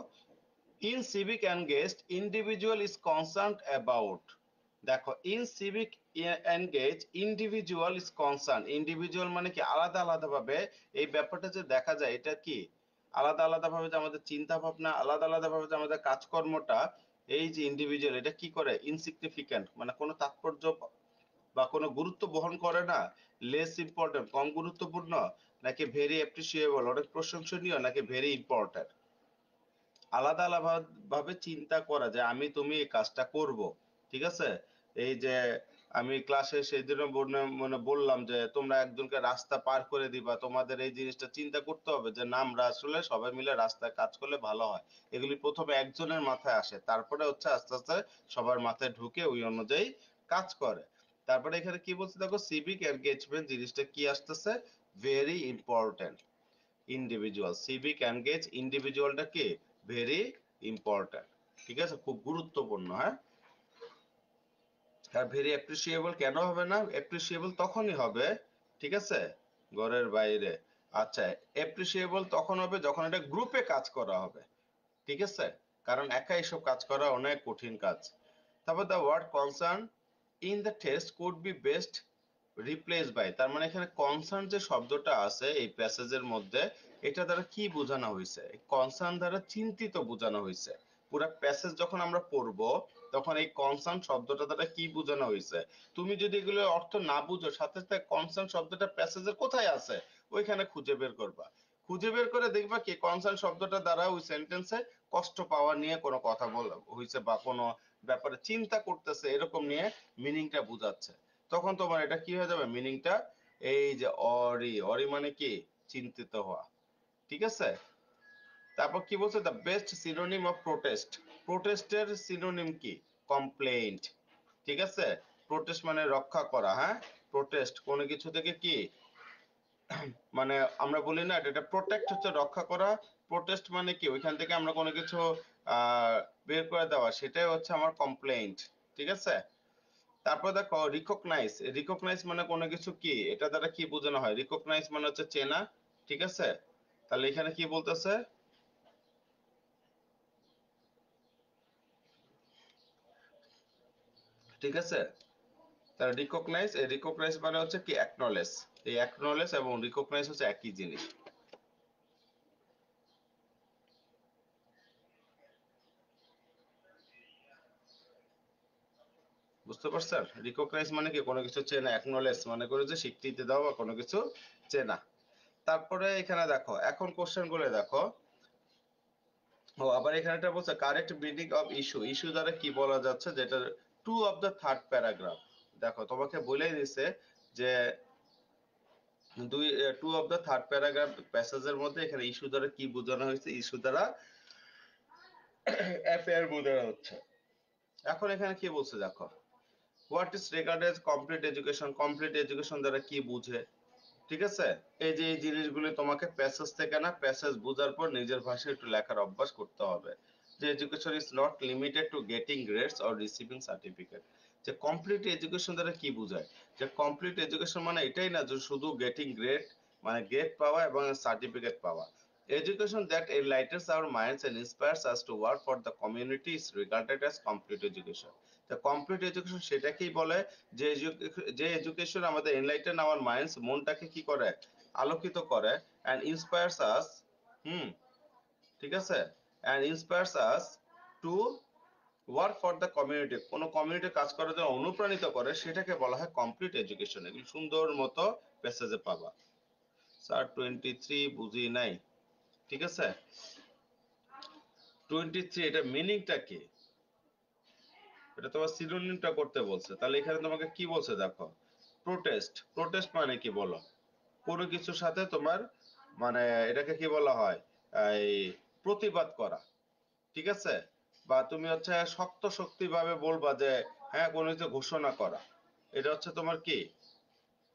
in civic engaged individual is concerned about. দেখো in civic engage individual is concern, individual মানে কি আলাদা আলাদা ভাবে এই ব্যাপারটা যে দেখা যায়, এটা কি আলাদা আলাদা ভাবে যে আমাদের চিন্তা ভাবনা, আলাদা আলাদা ভাবে যে আমাদের কাজকর্মটা, এই যে ইন্ডিভিজুয়াল এটা কি করে ইনসিগনিফিক্যান্ট মানে কোনো তাৎপর্য বা কোনো গুরুত্ব বহন করে না, লেস ইম্পর্টেন্ট কম গুরুত্বপূর্ণ, নাকি ভেরি অ্যাপ্রিসিয়েবল অনেক প্রশংসনীয়, নাকি ভেরি ইম্পর্টেন্ট। আলাদা আলাদা ভাবে চিন্তা করা যে আমি তুমি এই কাজটা করব। ঠিক আছে? এই যে আমি ক্লাসে সেদিন মানে বললাম যে তোমরা একজনকে রাস্তা পার করে দিবা, তোমাদের এই জিনিসটা চিন্তা করতে হবে যে না আমরা আসলে সবাই মিলে রাস্তায় কাজ করলে ভালো হয়। এগুলি প্রথমে একজনের মাথায় আসে, তারপরে হচ্ছে আস্তে আস্তে সবার মাথায় ঢুকে ওই অনুযায়ী কাজ করে। তারপরে এখানে কি বলছে দেখো, সিভিক এনগেজমেন্ট জিনিসটা কি আসতেছে? Very important. Individual civic engage ইন্ডিভিজুয়ালটা কি ভেরি ইম্পর্টেন্ট। ঠিক আছে? খুব গুরুত্বপূর্ণ। হ্যাঁ, আর ভেরি অ্যাপ্রিসিয়েবল কেন হবে না? অ্যাপ্রিসিয়েবল তখনই হবে, ঠিক আছে, ঘরের বাইরে। আচ্ছা, অ্যাপ্রিসিয়েবল তখন হবে যখন এটা গ্রুপে কাজ করা হবে। ঠিক আছে? কারণ একা এসব কাজ করা অনেক কঠিন কাজ। তারপর the word concern in the text could be best replace by, তার মানে এখানে কনসার্ন যে শব্দটা আছে এই প্যাসেজের মধ্যে, এটা দ্বারা কি বোঝানো হয়েছে? কনসার্ন দ্বারা চিন্তিত বোঝানো হয়েছে। পুরো প্যাসেজ যখন আমরা পড়বো তখন এই কনসার্ন শব্দটা দ্বারা কি বোঝানো হয়েছে, তুমি যদি এগুলোর অর্থ না বুঝো, সাথে সাথে কনসার্ন শব্দটা প্যাসেজের কোথায় আছে ওইখানে খুঁজে বের করবা। খুঁজে বের করে দেখবা কি কনসার্ন শব্দটা দ্বারা ওই সেন্টেন্সে কষ্ট পাওয়া নিয়ে কোনো কথা বলা হয়েছে বা কোনো ব্যাপারে চিন্তা করতেছে এরকম নিয়ে মিনিংটা বোঝাচ্ছে। তখন তোমার এটা কি হয়ে যাবে মিনিংটা, এই যে অরি, অরি মানে কি চিন্তিত হওয়া, ঠিক আছে। তারপর কি বলছে, the best synonym of protest, প্রোটেস্টের সিনোনিম কি, কমপ্লেইন্ট, ঠিক আছে। প্রোটেস্ট মানে রক্ষা করা, হ্যাঁ, প্রোটেস্ট কোনো কিছু থেকে কি মানে আমরা বলি না এটা প্রোটেক্ট হচ্ছে রক্ষা করা, প্রোটেস্ট মানে কি ওইখান থেকে আমরা কোনো কিছু বের করে দেওয়া, সেটাই হচ্ছে আমার কমপ্লেইন্ট, ঠিক আছে। তারপর দেখো রিকগনাইজ, রিকগনাইজ মানে কোনো কিছু কি এটা দ্বারা কি বোঝানো হয়, রিকগনাইজ মানে হচ্ছে চেনা, ঠিক আছে। তাহলে এখানে কি বলতেছে, ঠিক আছে। তাহলে রিকগনাইজ, এই রিকগনাইজ মানে হচ্ছে কি অ্যাকনলেজ, এই অ্যাকনলেজ এবং রিকগনাইজ হচ্ছে একই জিনিস, বুঝতে পারছেন। রিকগনাইজ মানে কি কোনো কিছু চেনা, অ্যাকনলেজ মানে করে যে স্বীকৃতি দাও বা কোনো কিছু চেনা। তারপরে এখানে দেখো এখন কোশ্চেন গুলো দেখো, ও আবার এখানে একটা বলছে correct meaning of issue, issue দ্বারা কি বলা যাচ্ছে, যেটা two of the third paragraph. দেখো তোমাকে বলেই দিছে যে দুই two of the third paragraph প্যাসেজের মধ্যে এখানে ইস্যু দ্বারা কি বোঝানো হয়েছে, ইস্যু দ্বারা অ্যাফেয়ার বোঝানো হচ্ছে। এখন এখানে কি বলছে দেখো, what is regarded age complete education, complete education দ্বারা কি বুঝে, ঠিক আছে। এই যে এই জিনিসগুলো তোমাকে প্যাসেজ থেকে না, প্যাসেজ বোঝার পর নিজের ভাষায় একটু লেখার অভ্যাস করতে হবে। যে education is not limited to getting grades or receiving certificate, যে কমপ্লিট এডুকেশন দ্বারা কি বোঝায়, যে কমপ্লিট এডুকেশন মানে এটাই না যে শুধু গেটিং গ্রেড মানে গ্রেড পাওয়া এবং সার্টিফিকেট পাওয়া। Education that enlightens our minds and inspires us to work for the community is regarded as complete education. The complete education সেটাকেই বলে যে যে এডুকেশন আমাদের এনলাইটেন আওয়ার মাইন্ডস, মনটাকে কি করে আলোকিত করে, and inspires us, হুম, ঠিক আছে, and inspires us to work for the community, কোনো কমিউনিটি কাজ করার জন্য অনুপ্রাণিত করে, সেটাকে বলা হয় কমপ্লিট এডুকেশন। এগুলো সুন্দর মতো প্যাসেজে পাবা। স্যার 23 বুঝি নাই, ঠিক আছে। 23 এটা মিনিংটা কি, এটা তোমার সিনোনিমটা করতে বলছে। তাহলে এখানে তোমাকে কি বলছে দেখো, প্রোটেস্ট, প্রোটেস্ট মানে কি বলো, কোনো কিছুর সাথে তোমার মানে এটাকে কি বলা হয়, এই প্রতিবাদ করা, ঠিক আছে। বা তুমি হচ্ছে শক্ত শক্তি ভাবে বলবা যে হ্যাঁ কোনো কিছু ঘোষণা করা, এটা হচ্ছে তোমার কি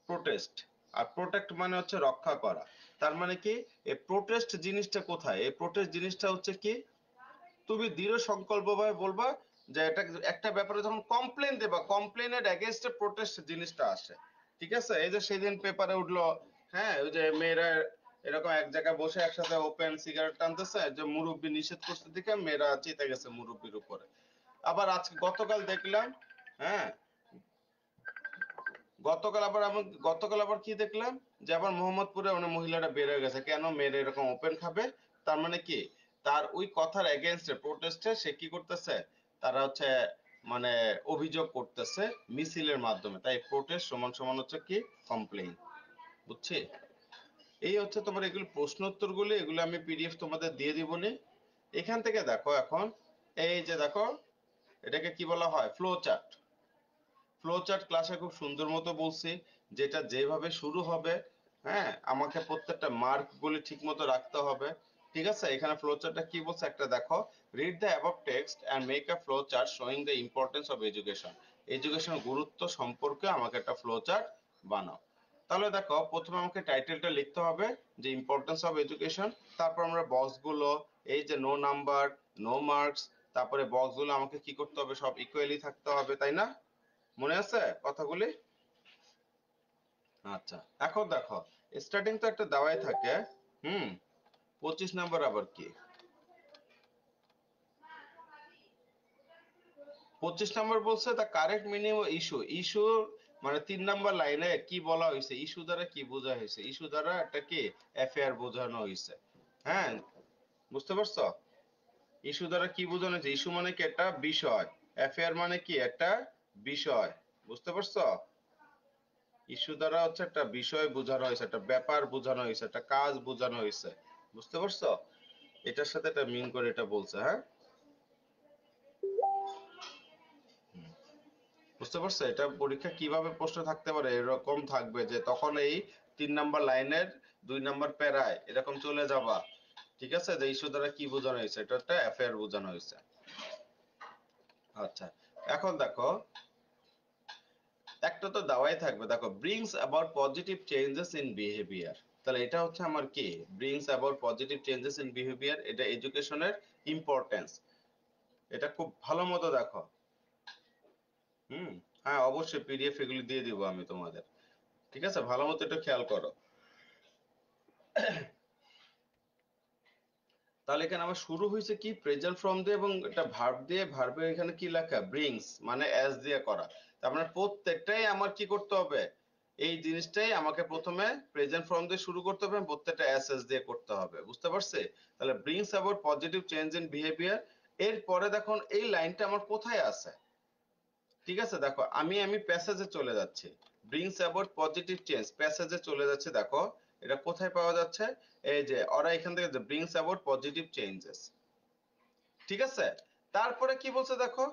প্রোটেস্ট। আর প্রোটেক্ট মানে হচ্ছে রক্ষা করা। তার মানে কি এই প্রোটেস্ট জিনিসটা কোথায়, এই প্রোটেস্ট জিনিসটা হচ্ছে কি তুমি দৃঢ় সংকল্প ভাবে বলবা যে এটা একটা ব্যাপারে যখন কমপ্লেন দেবা, কমপ্লেনের এগেইনস্টে প্রোটেস্ট জিনিসটা আসে, ঠিক আছে। এই যে সেদিন পেপারে উঠলো, হ্যাঁ, ওই যে মেয়েরা এরকম এক জায়গায় বসে একসাথে ওপেন সিগারেট টানতেছে, যে মুরব্বী নিষেধ করতে দেখে মেয়েরা চেতে গেছে মুরব্বীর উপরে। আবার আজকে গতকাল দেখলাম, হ্যাঁ, গতকাল আবার কি দেখলাম, যে আবার মোহাম্মদপুরে অনেক মহিলারা বের হয়ে গেছে, কেন মেয়েরা এরকম ওপেন খাবে। তার মানে কি তার ওই কথার এগেনস্টে প্রোটেস্টে সে কি করতেছে, তারা হচ্ছে মানে অভিযোগ করতেছে মিছিলের মাধ্যমে। তাই প্রোটেস্ট সমান সমান হচ্ছে কি কমপ্লেইন, বুঝছি। এই হচ্ছে তোমার এগুলো প্রশ্ন উত্তরগুলো, এগুলো আমি পিডিএফ তোমাদের দিয়ে দিবনি। এখান থেকে দেখো এখন, এই যে দেখো এটাকে কি বলা হয়, ফ্লো চার্ট। ফ্লো চার্ট ক্লাসে খুব সুন্দর মতো বলছি, যেটা যেভাবে শুরু হবে, হ্যাঁ, আমাকে প্রত্যেকটা মার্ক গুলি ঠিক মতো রাখতে হবে, ঠিক আছে। এখানে ফ্লো চার্টটা কি বলছে একটা দেখো, read the above text and make a flow chart showing the importance of education, এডুকেশনের গুরুত্ব সম্পর্কে আমাকে একটা ফ্লো চার্ট বানাও। তাহলে দেখো প্রথমে আমাকে টাইটেলটা লিখতে হবে যে ইম্পর্টেন্স অফ এডুকেশন, তারপর আমরা বক্সগুলো, এই যে নো নাম্বার, নো মার্কস, তারপরে বক্সগুলো আমাকে কি করতে হবে, সব ইকুয়ালি থাকতে হবে, তাই না, মনে আছে কথাগুলি। আচ্ছা, এখন দেখো স্টার্টিং তো একটা দেওয়াই থাকে, হুম, 25 নাম্বার আবার কি, 25 নাম্বার বলছে the correct meaning issue, issue মানে 3 নাম্বার লাইনে কি বলা হয়েছে, ইস্যু দ্বারা কি বোঝা হয়েছে, ইস্যু দ্বারা একটা কি অ্যাফেয়ার বোঝানো হয়েছে, হ্যাঁ, বুঝতে পারছো। ইস্যু দ্বারা কি বোঝানো হয়েছে, ইস্যু মানে কি একটা বিষয়, অ্যাফেয়ার মানে কি একটা বিষয়, বুঝতে পারছো। ইস্যু দ্বারা হচ্ছে একটা বিষয় বোঝানো হয়েছে, একটা ব্যাপার বোঝানো হয়েছে, একটা কাজ বোঝানো হয়েছে, বুঝতে পারছো। এটার সাথে এটা মিন করে এটা বলছে, হ্যাঁ। বুঝতে পারছো? এটা পরীক্ষা কিভাবে প্রশ্ন থাকতে পারে, এরকম থাকবে যে তখন এই 3 নাম্বার লাইনের 2 নাম্বার প্যারায় এরকম চলে যাবা, ঠিক আছে, যে ইস্যু দ্বারা কি বোঝানো হয়েছে, এটা একটা অ্যাফেয়ার বোঝানো হয়েছে। আচ্ছা, এখন দেখো একটা তো দেওয়াই থাকবে, দেখো brings about positive changes in behaviour. তাহলে এটা হচ্ছে আমার কি, brings about positive changes in behaviour, এটা এডুকেশনের ইম্পর্টেন্স। এটা খুব ভালো মতো দেখো। হুম, হ্যাঁ অবশ্যই পিডিএফ এগুলি দিয়ে দিব আমি তোমাদের, ঠিক আছে, ভালো মতো এটা খেয়াল করো। তাহলে এখানে আমার শুরু হয়েছে কি প্রেজেন্ট ফর্ম দিয়ে এবং এটা ভার্ব দিয়ে, ভার্বে এখানে কি লেখা ব্রিংস মানে অ্যাজ দিয়ে করা। তার মানে প্রত্যেকটাই আমার কি করতে হবে, এই জিনিসটাই আমাকে প্রথমে প্রেজেন্ট ফর্ম দিয়ে শুরু করতে হবে, প্রত্যেকটা এস দিয়ে করতে হবে, বুঝতে পারছে? তাহলে brings about positive change in behaviour, এরপরে দেখুন এই লাইনটা আমার কোথায় আছে, ঠিক আছে, দেখো আমি প্যাসেজে চলে যাচ্ছি, ব্রিংস অ্যাবাউট পজিটিভ চেঞ্জ প্যাসেজে চলে যাচ্ছে, দেখো এটা কোথায় পাওয়া যাচ্ছে, এই যে ওরা এখান থেকে যে ব্রিংস অ্যাবাউট পজিটিভ চেঞ্জেস, ঠিক আছে। তারপরে কি বলছে দেখো,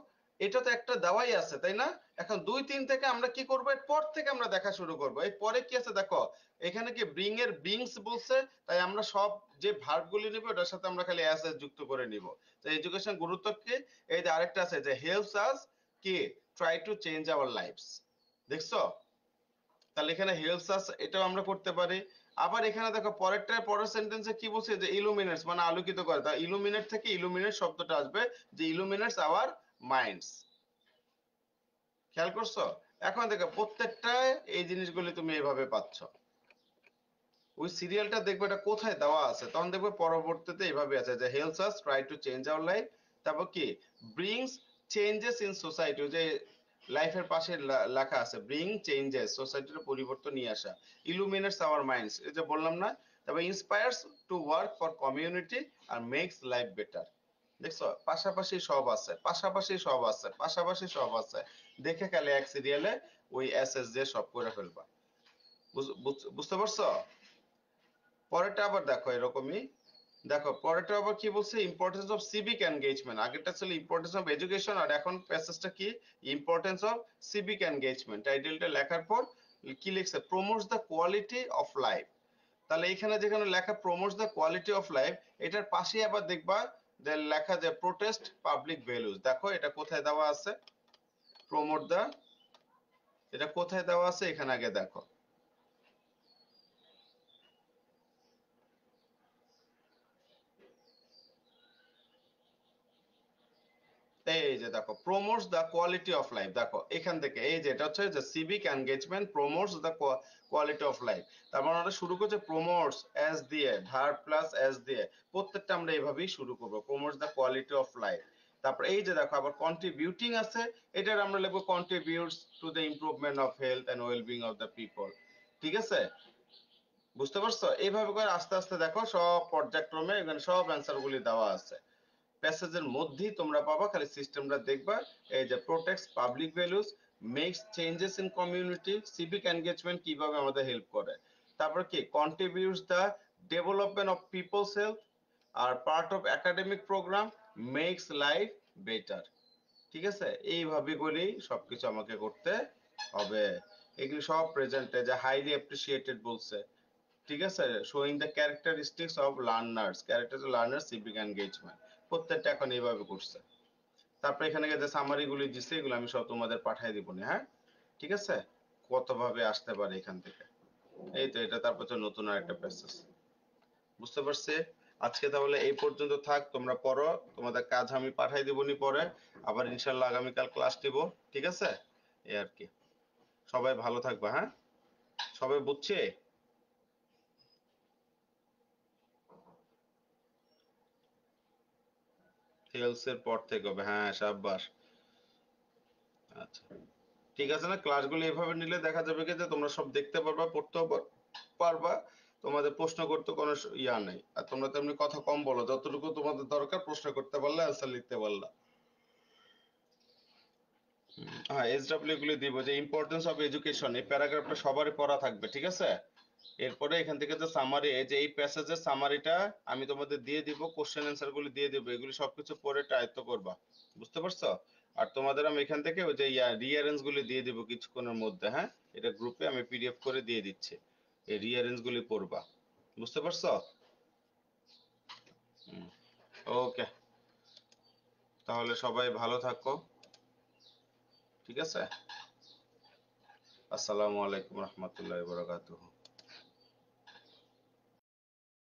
এটা তো একটা দেওয়াই আছে তাই না, এখন 2 3 থেকে আমরা কি করব, এর পর থেকে আমরা দেখা শুরু করব, এই পরে কি আছে দেখো, এখানে কি ব্রিং এর ব্রিংস বলছে, তাই আমরা সব যে ভার্ব গুলি নিব ওটার সাথে আমরা খালি এস এস যুক্ত করে নিব। তো এডুকেশন গুরুত্ব কি, এই যে আরেকটা আছে যে হেল্পস আস কি try to change our lives, দেখছো? তাহলে এখানে হেল্পস আস এটাও আমরা করতে পারি। আবার এখানে দেখো পরের সেন্টেন্সে কি বলছে যে ইলুমিনেটস মানে আলোকিত করে, তা ইলুমিনেট থেকে ইলুমিনেট শব্দটা আসবে, যে ইলুমিনেটস আওয়ার মাইন্ডস, খেয়াল করছো? এখন দেখো প্রত্যেকটা এই জিনিসগুলি তুমি এইভাবে পাচ্ছ, ওই সিরিয়ালটা দেখবে এটা কোথায় দেওয়া আছে, তখন দেখবে পরবর্তীতে এইভাবে আছে যে helps us try to change our life, তারপর কি ব্রিংস চেঞ্জেস ইন সোসাইটি, যে লাইফের পাশে লেখা আছে ব্রিং চেঞ্জেস সোসাইটির পরিবর্তন নিয়ে আসা, ইলুমিনেটস আওয়ার মাইন্ডস এই যে বললাম না, তারপর inspires to work for community আর মেক্স লাইফ বেটার, দেখছো পাশাপাশি সব আছে, পাশাপাশি সব আছে, পাশাপাশি সব আছে, দেখে খালি এক সিরিয়ালে ওই এস এস দিয়ে সব করে ফেলবা, বুঝতে পারছো? পরেরটা আবার দেখো এরকমই, দেখো পরেরটা আবার কি বলছে, ইম্পর্টেন্স অফ সিভিক এনগেজমেন্ট, আগেরটা ছিল ইম্পর্টেন্স অফ এডুকেশন, আর এখন প্যাসেজটা কি ইম্পর্টেন্স অফ সিভিক এনগেজমেন্ট, টাইটেলটা লেখার পর কি লিখছে, promotes the quality of life. তাহলে এখানে যেখানে লেখা promotes the quality of life, এটার পাশেই আবার দেখবা যে লেখা যে প্রোটেস্ট পাবলিক ভ্যালুস, দেখো এটা কোথায় দেওয়া আছে, প্রমোট দা, এটা কোথায় দেওয়া আছে এখানে আগে দেখো, এই যে দেখো promotes the quality of life, দেখো এখান থেকে এই যে এটা হচ্ছে যে civic engagement promotes the quality of life, তার মানে আমরা শুরু করছে প্রমোটস এস দিয়ে, ভার্ব প্লাস এস দিয়ে, প্রত্যেকটা আমরা এইভাবেই শুরু করবো, promotes the quality of life. তারপর এই যে দেখো আবার কন্ট্রিবিউটিং আছে, এটার আমরা লিখবো contributes to the improvement of health and wellbeing of the people, ঠিক আছে, বুঝতে পারছো? এইভাবে করে আস্তে আস্তে দেখো সব পর্যায়ক্রমে এখানে সব অ্যান্সার গুলি দেওয়া আছে, প্যাসেজের মধ্যেই তোমরা পাবা, খালি সিস্টেমটা দেখবা, এই যে protects public values, makes changes in community, civic engagement কিভাবে আমাদের হেল্প করে, তারপর কি contributes the development of people's health, আর part of academic program, makes life better, ঠিক আছে, এইভাবে করেই সবকিছু আমাকে করতে হবে। এগুলি সব প্রেজেন্টে যে হাইলি অ্যাপ্রিসিয়েটেড বলছে, ঠিক আছে, showing the characteristics of learners, character learners civic engagement, প্রত্যেকটা এখন এইভাবে করছে। তারপর এখানে যে সামারি গুলি দিছে এগুলো আমি সব তোমাদের পাঠিয়ে দিব না, হ্যাঁ, ঠিক আছে, কত ভাবে আসতে পারে এখান থেকে, এই তো এটা, তারপর তো নতুন আর একটা প্যাসেজ, বুঝতে পারছে? আজকে তাহলে এই পর্যন্ত থাক, তোমরা পড়ো, তোমাদের কাজ আমি পাঠিয়ে দিব নি পরে, আবার ইনশাল্লাহ আগামীকাল ক্লাস নিব, ঠিক আছে, এই আর কি, সবাই ভালো থাকবা, হ্যাঁ, সবাই বুঝছে? হেলস এর পর থেকে হবে, হ্যাঁ সাব্বাস। আচ্ছা, ঠিক আছে, না ক্লাসগুলো এভাবে নিলে দেখা যাবে কি যে তোমরা সব দেখতে পারবা, পড়তেও পারবা, তোমাদের প্রশ্ন করতে কোনো ইয়া নেই, আর তোমরা তেমনি কথা কম বলো, যতটুকু তোমাদের দরকার প্রশ্ন করতে পারলে অ্যান্সার লিখতে পারলা। হ্যাঁ এসডব্লিউ গুলি দিব, যে ইম্পর্টেন্স অফ এডুকেশন, এই প্যারাগ্রাফটা সবারই পড়া থাকবে, ঠিক আছে। এরপরে এখান থেকে যে সামারি, এই যে এই প্যাসেজের সামারিটা আমি তোমাদের দিয়ে দিব, কোশ্চেন অ্যান্সার গুলি দিয়ে দিব, এগুলি সবকিছু পড়ে আয়ত্ত করবা, বুঝতে পারছো? আর তোমাদের আমি এখান থেকে ওই যে রিয়ারেঞ্জ গুলি দিয়ে দিব কিছুক্ষণের মধ্যে, হ্যাঁ? এটা গ্রুপে আমি পিডিএফ করে দিয়ে দিচ্ছি, এই রিয়ারেঞ্জ গুলি পড়বা, বুঝতে পারছো? ওকে, তাহলে সবাই ভালো থাকো, ঠিক আছে? আসসালামু আলাইকুম রহমতুল্লাহি ওয়া বারাকাতুহু।